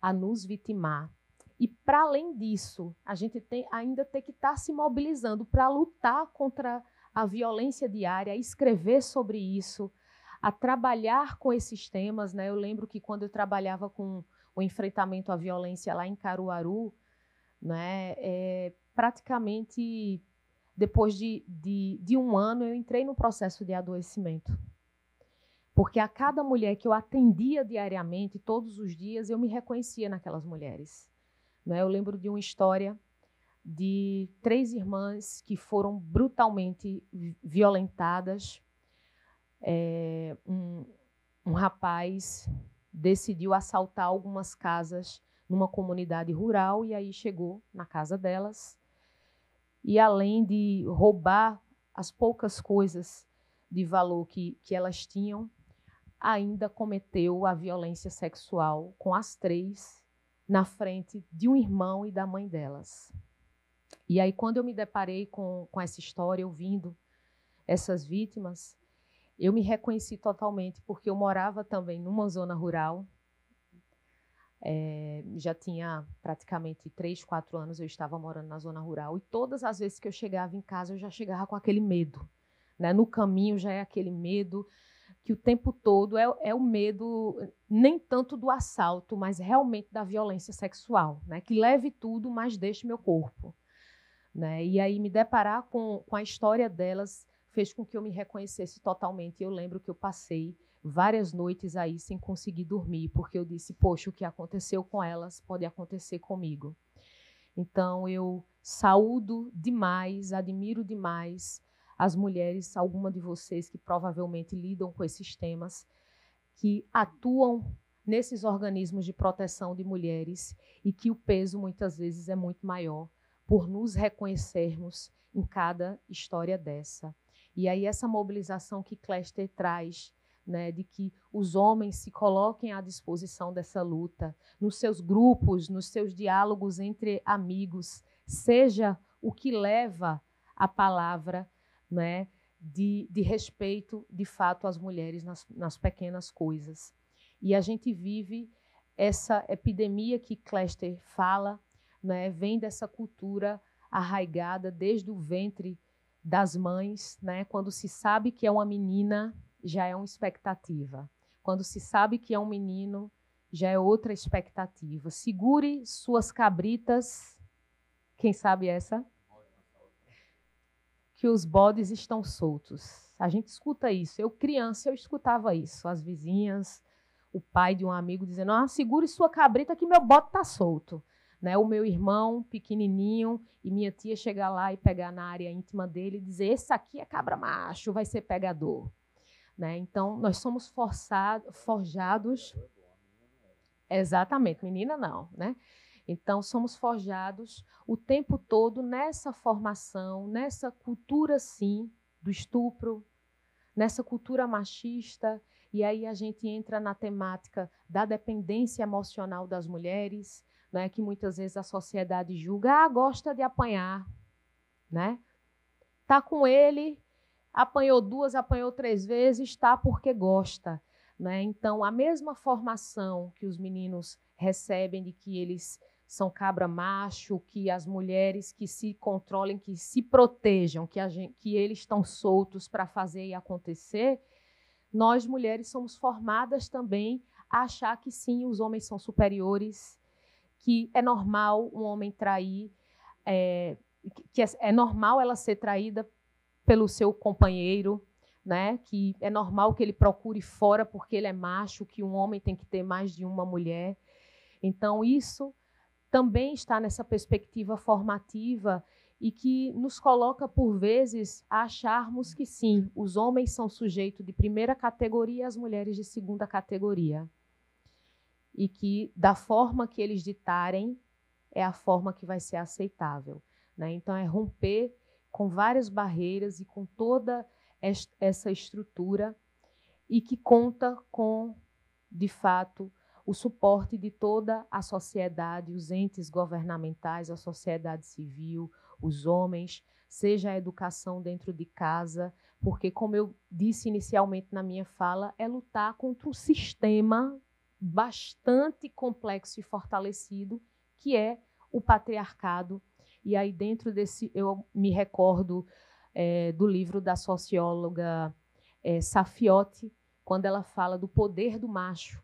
a nos vitimar. E, para além disso, a gente ainda tem que estar se mobilizando para lutar contra a violência diária, a escrever sobre isso, a trabalhar com esses temas. Né? Eu lembro que quando eu trabalhava com o enfrentamento à violência lá em Caruaru, né, praticamente depois de um ano eu entrei no processo de adoecimento. Porque a cada mulher que eu atendia diariamente, todos os dias, eu me reconhecia naquelas mulheres. Né? Eu lembro de uma história de 3 irmãs que foram brutalmente violentadas. Um rapaz decidiu assaltar algumas casas numa comunidade rural e aí chegou na casa delas e, além de roubar as poucas coisas de valor que elas tinham, ainda cometeu a violência sexual com as 3 na frente de um irmão e da mãe delas. E aí, quando eu me deparei com essa história, ouvindo essas vítimas, eu me reconheci totalmente, porque eu morava também numa zona rural. Já tinha praticamente 3, 4 anos eu estava morando na zona rural, e todas as vezes que eu chegava em casa, eu já chegava com aquele medo, né? No caminho já é aquele medo que o tempo todo é o medo, nem tanto do assalto, mas realmente da violência sexual, né? Que leve tudo, mas deixe meu corpo. Né? E aí me deparar com a história delas fez com que eu me reconhecesse totalmente. Eu lembro que eu passei várias noites aí sem conseguir dormir, porque eu disse, poxa, o que aconteceu com elas pode acontecer comigo. Então, eu saúdo demais, admiro demais as mulheres, alguma de vocês que provavelmente lidam com esses temas, que atuam nesses organismos de proteção de mulheres e que o peso, muitas vezes, é muito maior por nos reconhecermos em cada história dessa. E aí essa mobilização que Cléster traz, né, de que os homens se coloquem à disposição dessa luta, nos seus grupos, nos seus diálogos entre amigos, seja o que leva a palavra, né, de respeito, de fato, às mulheres nas pequenas coisas. E a gente vive essa epidemia que Cléster fala, né, vem dessa cultura arraigada desde o ventre das mães, né, quando se sabe que é uma menina, já é uma expectativa. Quando se sabe que é um menino, já é outra expectativa. Segure suas cabritas, quem sabe essa? Que os bodes estão soltos. A gente escuta isso. Eu, criança, eu escutava isso. As vizinhas, o pai de um amigo dizendo, segure sua cabrita que meu bode está solto. Né? O meu irmão, pequenininho, e minha tia chegar lá e pegar na área íntima dele e dizer, esse aqui é cabra macho, vai ser pegador. Né? Então, nós somos forjados... Exatamente, menina não. Né? Então, somos forjados o tempo todo nessa formação, nessa cultura, sim, do estupro, nessa cultura machista, e aí a gente entra na temática da dependência emocional das mulheres, né, que muitas vezes a sociedade julga, gosta de apanhar, né? Tá com ele, apanhou 2, apanhou 3 vezes, tá porque gosta, né? Então, a mesma formação que os meninos recebem de que eles são cabra macho, que as mulheres que se controlem, que se protejam, que eles estão soltos para fazer e acontecer, nós mulheres somos formadas também a achar que sim, os homens são superiores, que é normal um homem trair, que é normal ela ser traída pelo seu companheiro, né? Que é normal que ele procure fora porque ele é macho, que um homem tem que ter mais de uma mulher. Então, isso também está nessa perspectiva formativa e que nos coloca, por vezes, a acharmos que, sim, os homens são sujeitos de primeira categoria e as mulheres de segunda categoria. E que, da forma que eles ditarem, é a forma que vai ser aceitável. Né? Então, é romper com várias barreiras e com toda essa estrutura e que conta com, de fato, o suporte de toda a sociedade, os entes governamentais, a sociedade civil, os homens, seja a educação dentro de casa, porque, como eu disse inicialmente na minha fala, é lutar contra um sistema bastante complexo e fortalecido, que é o patriarcado. E aí, dentro desse, eu me recordo do livro da socióloga Safiotti, quando ela fala do poder do macho.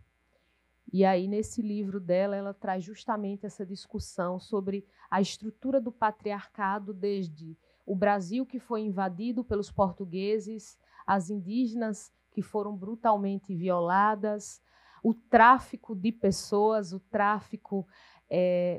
E aí, nesse livro dela, ela traz justamente essa discussão sobre a estrutura do patriarcado desde o Brasil, que foi invadido pelos portugueses, as indígenas que foram brutalmente violadas, o tráfico de pessoas,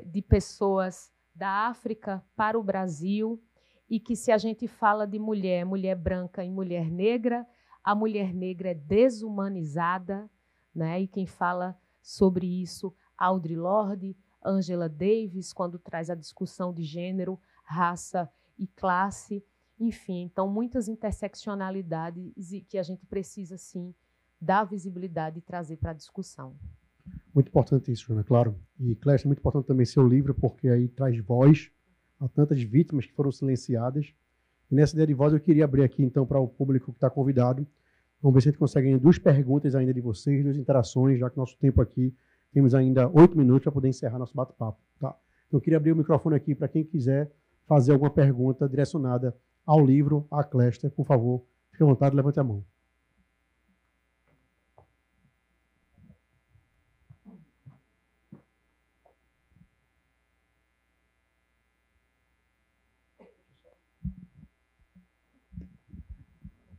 de pessoas da África para o Brasil, e que, se a gente fala de mulher, mulher branca e mulher negra, a mulher negra é desumanizada, né? E quem fala sobre isso, Audre Lorde, Angela Davis, quando traz a discussão de gênero, raça e classe, enfim, então muitas interseccionalidades e que a gente precisa, sim, dar visibilidade e trazer para a discussão. Muito importante isso, Joana, claro. E, Cléster, é muito importante também seu livro, porque aí traz voz a tantas vítimas que foram silenciadas. E nessa ideia de voz eu queria abrir aqui, então, para o público que está convidado. Vamos ver se a gente consegue 2 perguntas ainda de vocês, 2 interações, já que nosso tempo aqui, temos ainda 8 minutos para poder encerrar nosso bate-papo. Tá? Então, eu queria abrir o microfone aqui para quem quiser fazer alguma pergunta direcionada ao livro, a Cléster. Por favor, fique Fique à vontade, levante a mão.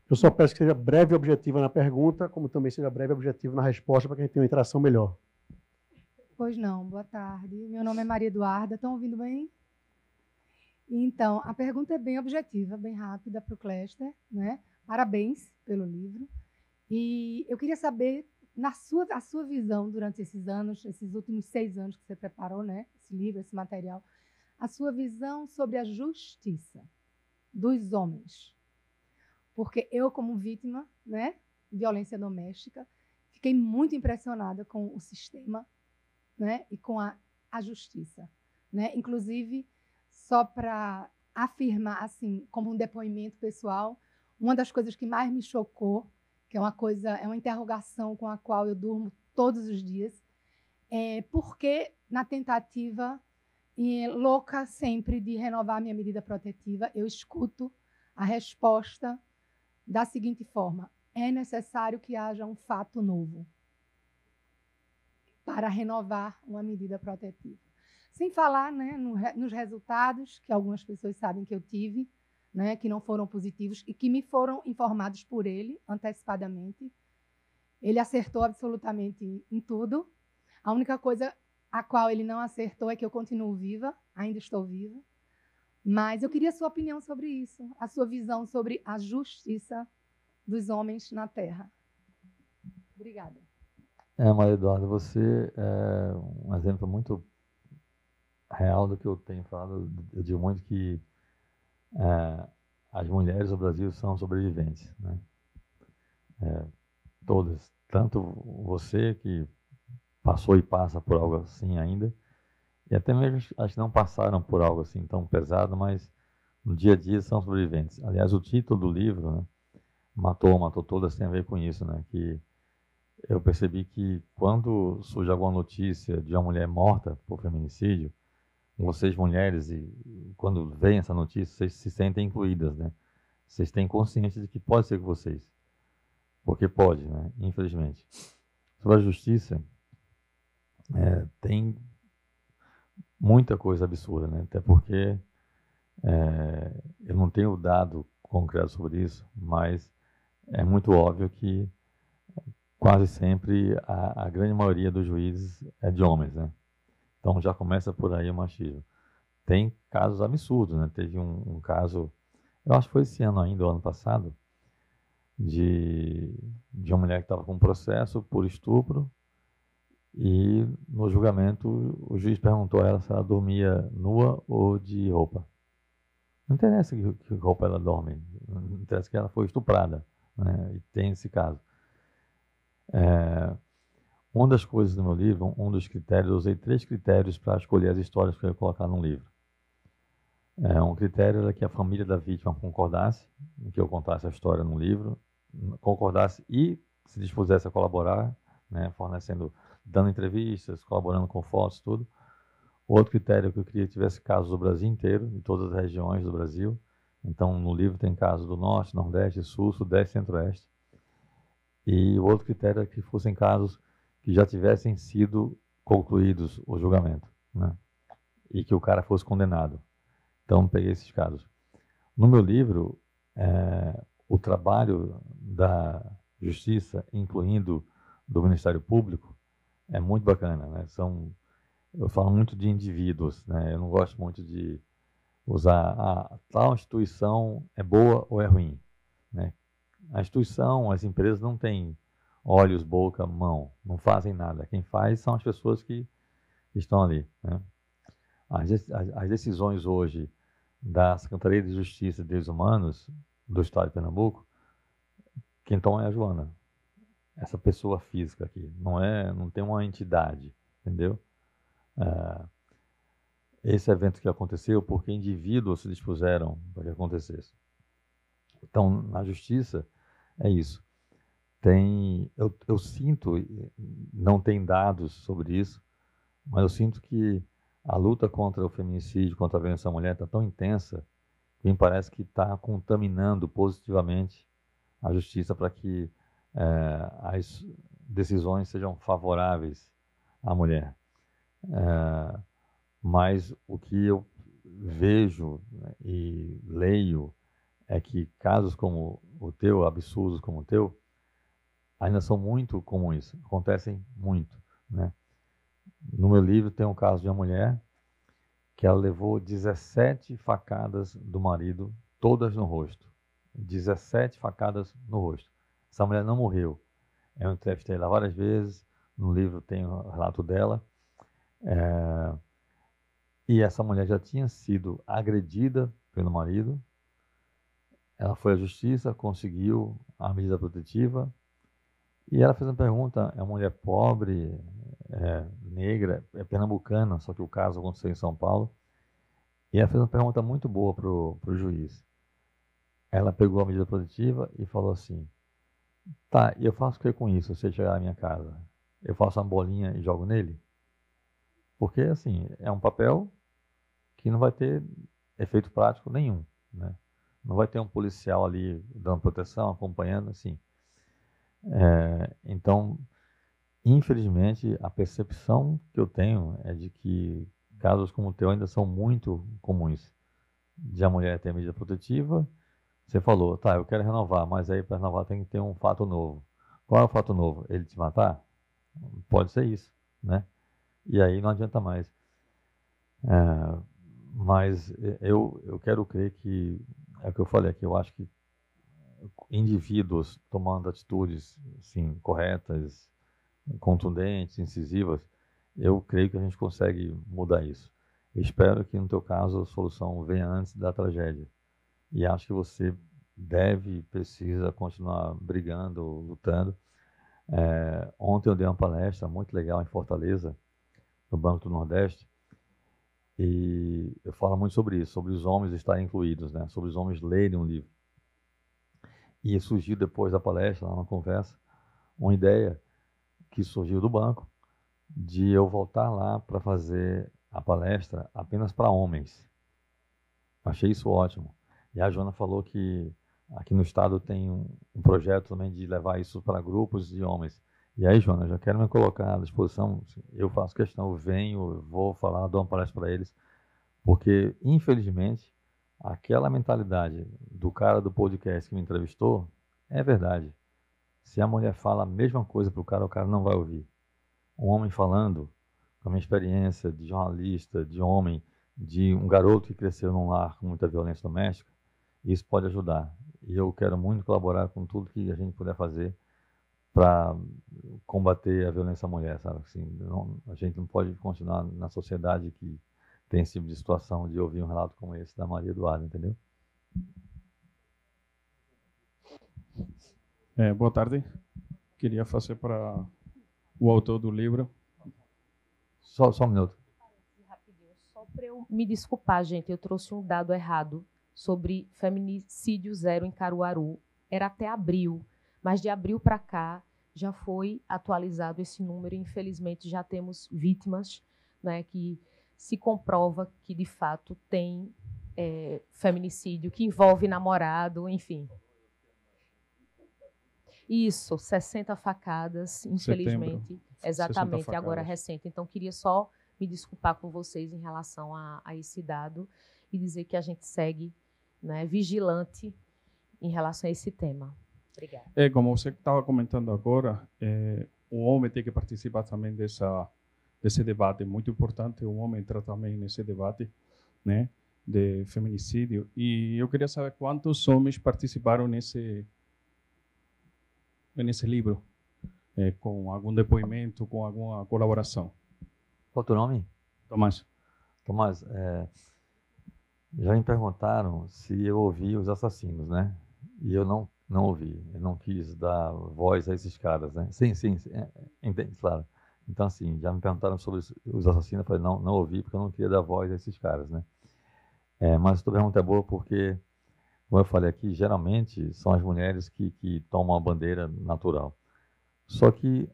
Eu só peço que seja breve e objetiva na pergunta, como também seja breve e objetivo na resposta, para que a gente tenha uma interação melhor. Pois não, boa tarde. Meu nome é Maria Eduarda, estão ouvindo bem? Então, a pergunta é bem objetiva, bem rápida para o Cléster, né? Parabéns pelo livro. E eu queria saber, a sua visão durante esses anos, esses últimos 6 anos que você preparou, né? Esse livro, esse material, a sua visão sobre a justiça dos homens. Porque eu, como vítima, né, de violência doméstica, fiquei muito impressionada com o sistema, né, e com a justiça, né? Inclusive, só para afirmar, assim, como um depoimento pessoal, uma das coisas que mais me chocou, que é uma interrogação com a qual eu durmo todos os dias, é por que, na tentativa louca sempre de renovar minha medida protetiva, eu escuto a resposta da seguinte forma: é necessário que haja um fato novo para renovar uma medida protetiva. Sem falar, né, nos resultados que algumas pessoas sabem que eu tive, né, que não foram positivos e que me foram informados por ele antecipadamente. Ele acertou absolutamente em tudo. A única coisa a qual ele não acertou é que eu continuo viva, ainda estou viva. Mas eu queria a sua opinião sobre isso, a sua visão sobre a justiça dos homens na Terra. Obrigada. Maria Eduarda, você é um exemplo muito real do que eu tenho falado. Eu digo muito que as mulheres do Brasil são sobreviventes, né? Todas. Tanto você, que passou e passa por algo assim ainda, e até mesmo as que não passaram por algo assim tão pesado, mas no dia a dia são sobreviventes. Aliás, o título do livro, né, Matou Todas, tem a ver com isso, né? Que eu percebi que quando surge alguma notícia de uma mulher morta por feminicídio, vocês mulheres, e quando vem essa notícia, vocês se sentem incluídas, né? Vocês têm consciência de que pode ser com vocês. Porque pode, né? Infelizmente. Sobre a justiça, tem muita coisa absurda, né? Até porque eu não tenho dado concreto sobre isso, mas é muito óbvio que quase sempre a grande maioria dos juízes é de homens, né? Então já começa por aí o machismo. Tem casos absurdos, né? Teve um caso, eu acho que foi esse ano ainda, o ano passado, de uma mulher que estava com um processo por estupro, e no julgamento o juiz perguntou a ela se ela dormia nua ou de roupa. Não interessa que roupa ela dorme, não interessa que ela foi estuprada, né? E tem esse caso. Uma das coisas do meu livro, um dos critérios, eu usei 3 critérios para escolher as histórias que eu ia colocar no livro. Um critério era que a família da vítima concordasse em que eu contasse a história no livro, concordasse e se dispusesse a colaborar, né, dando entrevistas, colaborando com fotos, tudo. Outro critério é que eu queria que tivesse casos do Brasil inteiro, de todas as regiões do Brasil. Então, no livro tem casos do Norte, Nordeste, Sul, Sudeste e Centro-Oeste. E o outro critério é que fossem casos que já tivessem sido concluídos o julgamento, né? E que o cara fosse condenado. Então, peguei esses casos. No meu livro, o trabalho da Justiça, incluindo do Ministério Público, é muito bacana, né? Eu falo muito de indivíduos, né? Eu não gosto muito de usar tal instituição é boa ou é ruim, né? A instituição, as empresas não têm olhos, boca, mão, não fazem nada. Quem faz são as pessoas que estão ali, né? As decisões hoje da Secretaria de Justiça e Direitos Humanos do Estado de Pernambuco, quem toma é a Joana, essa pessoa física aqui, não tem uma entidade, entendeu? Esse evento que aconteceu porque indivíduos se dispuseram para que acontecesse. Então, na Justiça, é isso. Eu sinto, não tem dados sobre isso, mas eu sinto que a luta contra o feminicídio, contra a violência à mulher está tão intensa que me parece que está contaminando positivamente a justiça para que as decisões sejam favoráveis à mulher. Mas o que eu vejo, né, e leio é que casos como o teu, absurdos como o teu, ainda são muito comuns, acontecem muito, né? No meu livro tem um caso de uma mulher que ela levou 17 facadas do marido, todas no rosto. 17 facadas no rosto. Essa mulher não morreu. Eu entrevistei ela várias vezes, no livro tem o relato dela. E essa mulher já tinha sido agredida pelo marido. Ela foi à justiça, conseguiu a medida protetiva. E ela fez uma pergunta, é uma mulher pobre, negra, é pernambucana, só que o caso aconteceu em São Paulo. E ela fez uma pergunta muito boa para o juiz. Ela pegou a medida protetiva e falou assim, tá, e eu faço o que com isso, se ele chegar na minha casa? Eu faço uma bolinha e jogo nele? Porque, assim, é um papel que não vai ter efeito prático nenhum, né? Não vai ter um policial ali dando proteção, acompanhando, assim. Então, infelizmente, a percepção que eu tenho é de que casos como o teu ainda são muito comuns. De a mulher ter medida protetiva, você falou, tá, eu quero renovar, mas aí para renovar tem que ter um fato novo. Qual é o fato novo? Ele te matar? Pode ser isso, né? E aí não adianta mais. Mas eu quero crer que, é o que eu falei aqui, eu acho que indivíduos tomando atitudes assim, corretas, contundentes, incisivas, eu creio que a gente consegue mudar isso. Eu espero que no teu caso a solução venha antes da tragédia. E acho que você precisa continuar brigando, lutando. Ontem eu dei uma palestra muito legal em Fortaleza, no Banco do Nordeste, e eu falo muito sobre isso, sobre os homens estarem incluídos, né? Sobre os homens lerem um livro. E surgiu depois da palestra, lá na conversa, uma ideia que surgiu do banco, de eu voltar lá para fazer a palestra apenas para homens. Achei isso ótimo. E a Joana falou que aqui no estado tem um projeto também de levar isso para grupos de homens. E aí, Joana, já quero me colocar à disposição, eu faço questão, eu venho, eu vou falar, dou uma palestra para eles, porque, infelizmente, aquela mentalidade do cara do podcast que me entrevistou é verdade. Se a mulher fala a mesma coisa para o cara não vai ouvir. Um homem falando, com a minha experiência de jornalista, de homem, de um garoto que cresceu num lar com muita violência doméstica, isso pode ajudar. E eu quero muito colaborar com tudo que a gente puder fazer para combater a violência à mulher, sabe? Assim, a gente não pode continuar na sociedade que tem esse tipo de situação de ouvir um relato como esse da Maria Eduarda, entendeu? Boa tarde. Queria fazer para o autor do livro. Só um minuto. Rapidinho, só para eu me desculpar, gente, eu trouxe um dado errado sobre feminicídio zero em Caruaru. Era até abril, mas de abril para cá já foi atualizado esse número. Infelizmente, já temos vítimas, né, que se comprova que, de fato, tem feminicídio, que envolve namorado, enfim. Isso, 60 facadas, infelizmente. Setembro, exatamente, 60 agora facadas. recente. Então, queria só me desculpar com vocês em relação a esse dado e dizer que a gente segue, né, vigilante em relação a esse tema. Obrigada. Como você estava comentando agora, o homem tem que participar também desse debate. É muito importante o homem entrar também nesse debate, né, de feminicídio. E eu queria saber quantos homens participaram nesse livro, com algum depoimento, com alguma colaboração. Qual é o teu nome? Tomás. Tomás, já me perguntaram se eu ouvi os assassinos, né? E eu não ouvi, eu não quis dar voz a esses caras, né? Sim, entende, claro. Então, assim, já me perguntaram sobre os assassinos, eu falei, não ouvi, porque eu não queria dar voz a esses caras, né? Mas a tua pergunta é boa porque, como eu falei aqui, geralmente são as mulheres que tomam a bandeira natural. Só que,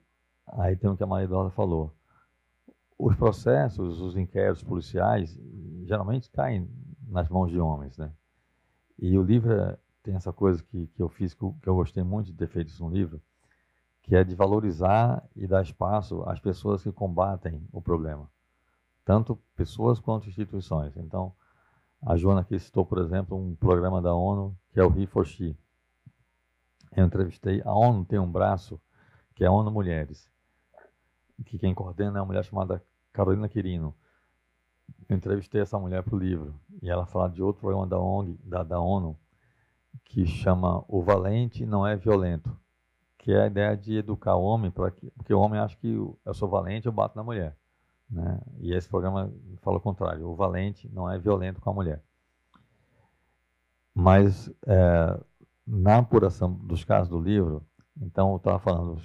aí tem o que a Maria Eduarda falou, os processos, os inquéritos policiais, geralmente caem nas mãos de homens, né? E o livro tem essa coisa que eu fiz, que eu gostei muito de ter feito isso no livro, que é de valorizar e dar espaço às pessoas que combatem o problema, tanto pessoas quanto instituições. Então, a Joana aqui citou, por exemplo, um programa da ONU, que é o He4She. Eu entrevistei, a ONU tem um braço, que é a ONU Mulheres, que quem coordena é uma mulher chamada Carolina Quirino. Eu entrevistei essa mulher para o livro, e ela fala de outro programa da ONU, que chama O Valente Não É Violento, que é a ideia de educar o homem, porque o homem acha que eu sou valente, eu bato na mulher, né? E esse programa fala o contrário, o valente não é violento com a mulher. Mas, na apuração dos casos do livro, então eu estava falando,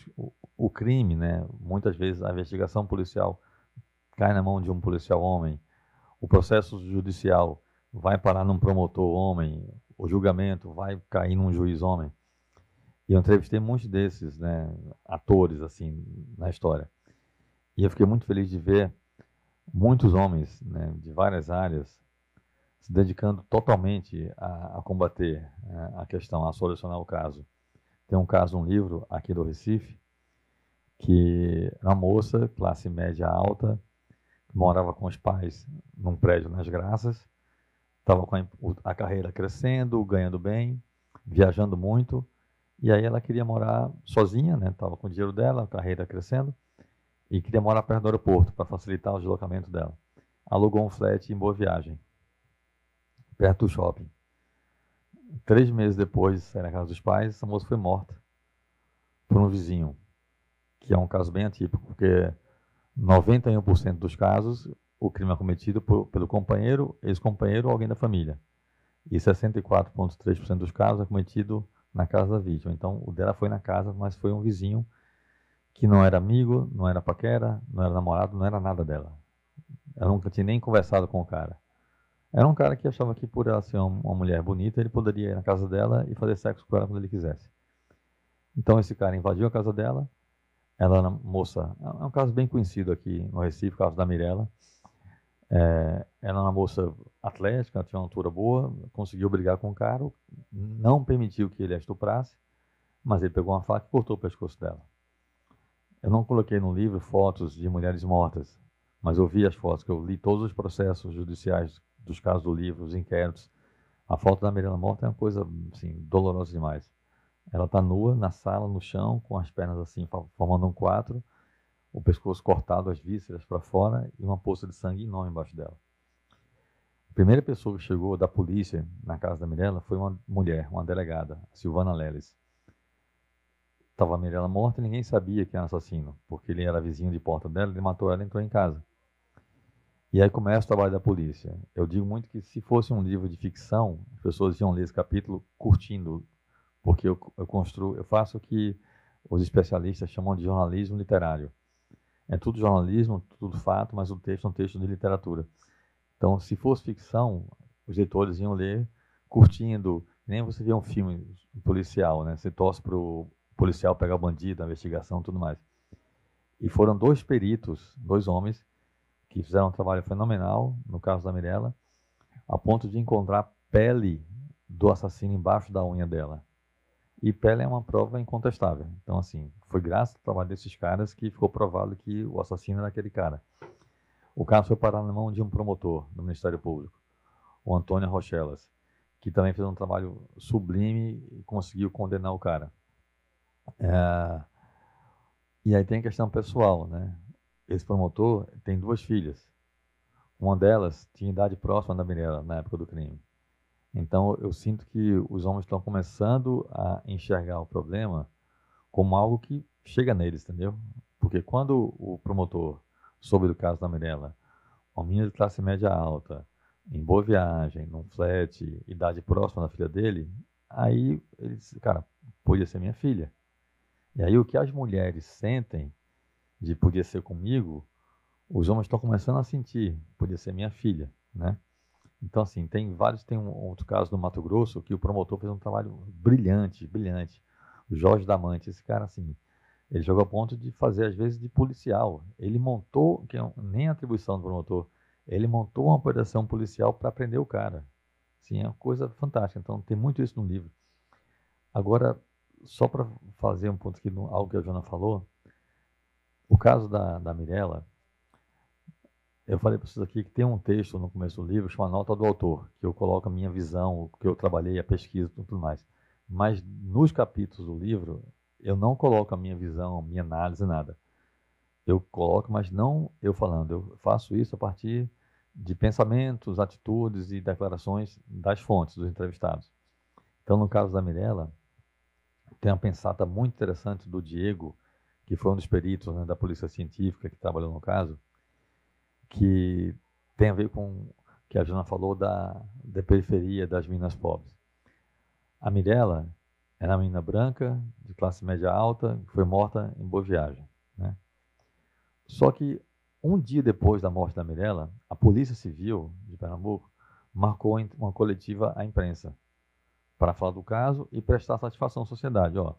o crime, né? Muitas vezes a investigação policial cai na mão de um policial homem, o processo judicial vai parar num promotor homem, o julgamento vai cair num juiz homem. E eu entrevistei muitos desses, né, atores assim na história. E eu fiquei muito feliz de ver muitos homens, né, de várias áreas se dedicando totalmente a combater a questão, a solucionar o caso. Tem um caso, um livro aqui do Recife, que uma moça, classe média alta, que morava com os pais num prédio nas Graças, estava com a carreira crescendo, ganhando bem, viajando muito, e aí ela queria morar sozinha, né? Estava com o dinheiro dela, a carreira crescendo, e queria morar perto do aeroporto para facilitar o deslocamento dela. Alugou um flat em Boa Viagem, perto do shopping. 3 meses depois de sair na casa dos pais, essa moça foi morta por um vizinho, que é um caso bem atípico, porque 91% dos casos o crime é cometido pelo companheiro, ex-companheiro ou alguém da família. E 64,3% dos casos é cometido na casa da vítima. Então, o dela foi na casa, mas foi um vizinho que não era amigo, não era paquera, não era namorado, não era nada dela. Ela nunca tinha nem conversado com o cara. Era um cara que achava que por ela ser uma mulher bonita, ele poderia ir na casa dela e fazer sexo com ela quando ele quisesse. Então, esse cara invadiu a casa dela. Ela era moça, é um caso bem conhecido aqui no Recife, o caso da Mirella. Ela era uma moça atlética, ela tinha uma altura boa, conseguiu brigar com o cara, não permitiu que ele a estuprasse, mas ele pegou uma faca e cortou o pescoço dela. Eu não coloquei no livro fotos de mulheres mortas, mas eu vi as fotos, que eu li todos os processos judiciais dos casos do livro, os inquéritos. A foto da Mirella morta é uma coisa assim, dolorosa demais. Ela está nua na sala, no chão, com as pernas assim, formando um 4, o pescoço cortado, as vísceras para fora e uma poça de sangue enorme embaixo dela. A primeira pessoa que chegou da polícia na casa da Mirella foi uma mulher, uma delegada, Silvana Leles. Estava a Mirella morta e ninguém sabia que era assassino, porque ele era vizinho de porta dela, ele matou ela e entrou em casa. E aí começa o trabalho da polícia. Eu digo muito que se fosse um livro de ficção, as pessoas iam ler esse capítulo curtindo, porque eu faço o que os especialistas chamam de jornalismo literário. É tudo jornalismo, tudo fato, mas o texto é um texto de literatura. Então, se fosse ficção, os leitores iam ler curtindo, nem você vê um filme policial, né? Você torce para o policial pegar o bandido, a investigação e tudo mais. E foram 2 peritos, 2 homens, que fizeram um trabalho fenomenal, no caso da Mirella, a ponto de encontrar pele do assassino embaixo da unha dela. E pele é uma prova incontestável. Então, assim, foi graças ao trabalho desses caras que ficou provado que o assassino era aquele cara. O caso foi parar na mão de um promotor do Ministério Público, o Antônio Rochelas, que também fez um trabalho sublime e conseguiu condenar o cara. E aí tem a questão pessoal, né? Esse promotor tem 2 filhas. Uma delas tinha idade próxima da Mirella na época do crime. Então, eu sinto que os homens estão começando a enxergar o problema como algo que chega neles, entendeu? Porque quando o promotor soube do caso da Mirella, uma menina de classe média alta, em Boa Viagem, num flat, idade próxima da filha dele, aí ele disse, cara, podia ser minha filha. E aí o que as mulheres sentem de podia ser comigo, os homens estão começando a sentir, podia ser minha filha, né? Então, assim, tem um outro caso no Mato Grosso que o promotor fez um trabalho brilhante, brilhante. O Jorge Damante, esse cara, assim, ele chegou a ponto de fazer, às vezes, de policial. Ele montou, que nem a atribuição do promotor, ele montou uma operação policial para prender o cara. Assim, é uma coisa fantástica. Então, tem muito isso no livro. Agora, só para fazer um ponto aqui, algo que a Joana falou, o caso da Mirella, eu falei para vocês aqui que tem um texto no começo do livro, chamado Nota do Autor, que eu coloco a minha visão, o que eu trabalhei, a pesquisa e tudo mais. Mas nos capítulos do livro, eu não coloco a minha visão, a minha análise, nada. Eu coloco, mas não eu falando. Eu faço isso a partir de pensamentos, atitudes e declarações das fontes, dos entrevistados. Então, no caso da Mirella, tem uma pensata muito interessante do Diego, que foi um dos peritos, né, da Polícia Científica que trabalhou no caso, que tem a ver com o que a Joana falou da periferia, das meninas pobres. A Mirella era uma menina branca, de classe média alta, que foi morta em Boa Viagem, né? Só que um dia depois da morte da Mirella, a Polícia Civil de Pernambuco marcou uma coletiva à imprensa para falar do caso e prestar satisfação à sociedade. Ó,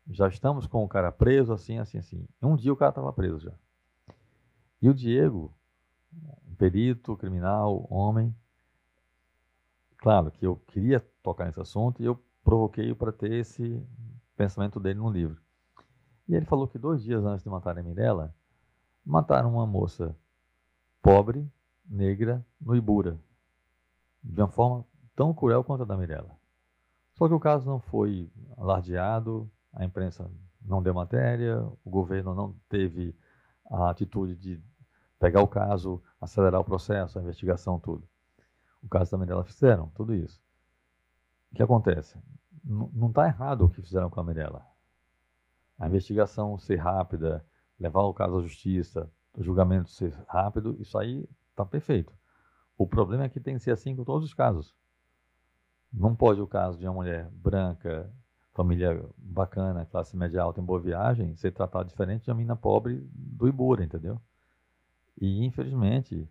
já estamos com o cara preso, assim, assim, assim. E um dia o cara estava preso já. E o Diego, um perito, criminal, homem, claro que eu queria tocar nesse assunto e eu provoquei para ter esse pensamento dele no livro. E ele falou que 2 dias antes de matarem a Mirella, mataram uma moça pobre, negra, no Ibura, de uma forma tão cruel quanto a da Mirella. Só que o caso não foi alardeado, a imprensa não deu matéria, o governo não teve a atitude de pegar o caso, acelerar o processo, a investigação, tudo. O caso da Mirella fizeram tudo isso. O que acontece? Não está errado o que fizeram com a Mirella. A investigação ser rápida, levar o caso à justiça, o julgamento ser rápido, isso aí está perfeito. O problema é que tem que ser assim com todos os casos. Não pode o caso de uma mulher branca, família bacana, classe média alta em Boa Viagem, ser tratado diferente de uma menina pobre do Ibura, entendeu? E, infelizmente,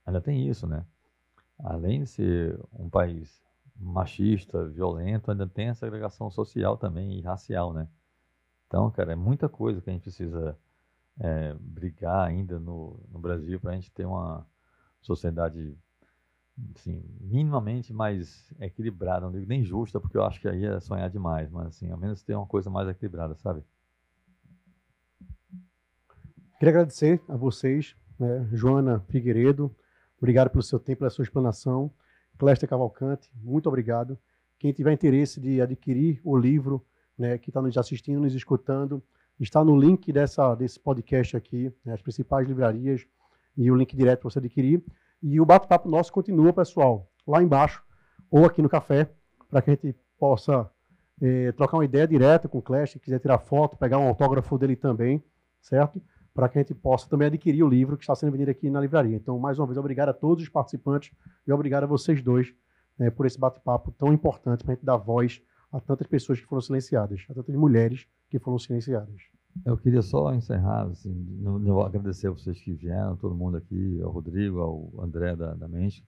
ainda tem isso, né? Além de ser um país machista, violento, ainda tem a segregação social também e racial, né? Então, cara, é muita coisa que a gente precisa brigar ainda no Brasil para a gente ter uma sociedade, assim, minimamente mais equilibrada, não digo nem justa, porque eu acho que aí é sonhar demais, mas assim, ao menos ter uma coisa mais equilibrada, sabe? Queria agradecer a vocês, né, Joana Figueiredo, obrigado pelo seu tempo, pela sua explanação. Cléster Cavalcante, muito obrigado. Quem tiver interesse de adquirir o livro, né, que está nos assistindo, nos escutando, está no link desse podcast aqui, né, as principais livrarias, e o link direto para você adquirir. E o bate-papo nosso continua, pessoal, lá embaixo, ou aqui no café, para que a gente possa trocar uma ideia direta com o Cléster, quiser tirar foto, pegar um autógrafo dele também, certo? Para que a gente possa também adquirir o livro que está sendo vendido aqui na livraria. Então, mais uma vez, obrigado a todos os participantes e obrigado a vocês dois, né, por esse bate-papo tão importante para a gente dar voz a tantas pessoas que foram silenciadas, a tantas mulheres que foram silenciadas. Eu queria só encerrar, assim, agradecer a vocês que vieram, todo mundo aqui, ao Rodrigo, ao André da Mente,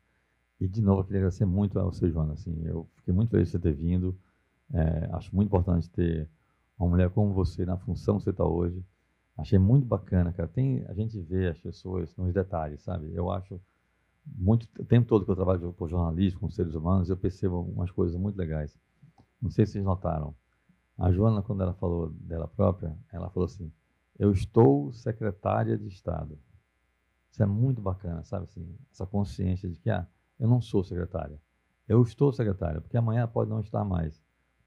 e de novo eu queria agradecer muito a você, Joana. Assim, eu fiquei muito feliz de você ter vindo, acho muito importante ter uma mulher como você na função que você está hoje. Achei muito bacana, cara. A gente vê as pessoas nos detalhes, sabe? Eu acho muito, o tempo todo que eu trabalho com jornalismo, com seres humanos, eu percebo umas coisas muito legais. Não sei se vocês notaram. A Joana, quando ela falou dela própria, ela falou assim: eu estou secretária de Estado. Isso é muito bacana, sabe? Assim, essa consciência de que eu não sou secretária. Eu estou secretária, porque amanhã pode não estar mais.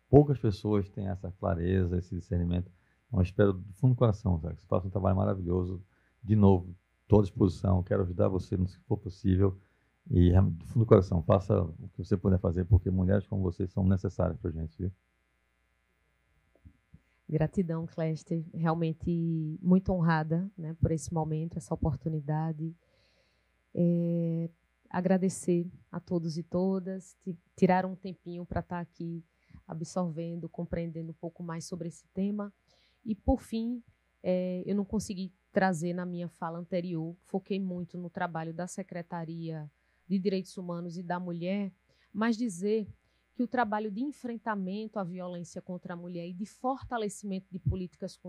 Poucas pessoas têm essa clareza, esse discernimento. Eu espero do fundo do coração, sabe, que você faça um trabalho maravilhoso. De novo, estou à disposição, quero ajudar você no que for possível. E do fundo do coração, faça o que você puder fazer, porque mulheres como vocês são necessárias para a gente, viu? Gratidão, Cléster. Realmente muito honrada, né, por esse momento, essa oportunidade. Agradecer a todos e todas, tiraram um tempinho para estar aqui absorvendo, compreendendo um pouco mais sobre esse tema. E, por fim, eu não consegui trazer na minha fala anterior, foquei muito no trabalho da Secretaria de Direitos Humanos e da Mulher, mas dizer que o trabalho de enfrentamento à violência contra a mulher e de fortalecimento de políticas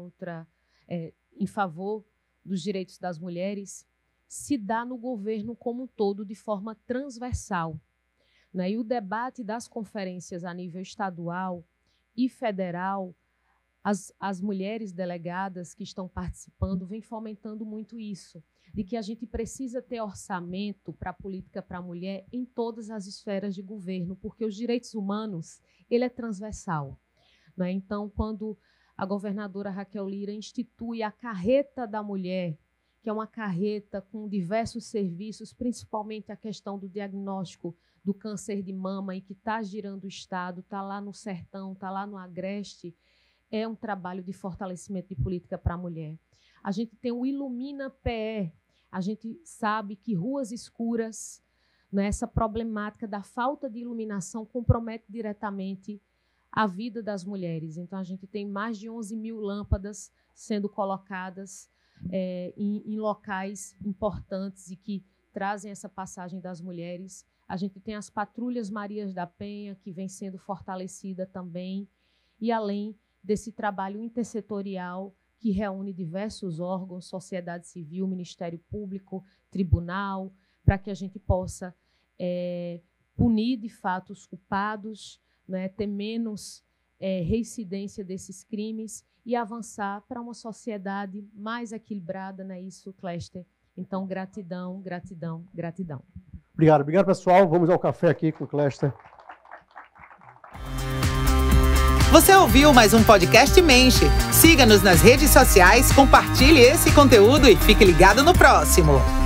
em favor dos direitos das mulheres se dá no governo como um todo de forma transversal, né? E o debate das conferências a nível estadual e federal, as mulheres delegadas que estão participando vêm fomentando muito isso, de que a gente precisa ter orçamento para a política para a mulher em todas as esferas de governo, porque os direitos humanos, ele é transversal, né? Então, quando a governadora Raquel Lira institui a carreta da mulher, que é uma carreta com diversos serviços, principalmente a questão do diagnóstico do câncer de mama, e que está girando o Estado, está lá no Sertão, está lá no Agreste, é um trabalho de fortalecimento de política para a mulher. A gente tem o Ilumina PE, a gente sabe que ruas escuras, né, essa problemática da falta de iluminação compromete diretamente a vida das mulheres. Então, a gente tem mais de 11 mil lâmpadas sendo colocadas em locais importantes e que trazem essa passagem das mulheres. A gente tem as patrulhas Marias da Penha, que vem sendo fortalecida também, e além desse trabalho intersetorial que reúne diversos órgãos, sociedade civil, Ministério Público, tribunal, para que a gente possa punir, de fato, os culpados, né, ter menos reincidência desses crimes e avançar para uma sociedade mais equilibrada, não é isso, Cléster? Então, gratidão, gratidão, gratidão. Obrigado, pessoal. Vamos ao café aqui com o Cléster. Você ouviu mais um podcast Menche. Siga-nos nas redes sociais, compartilhe esse conteúdo e fique ligado no próximo.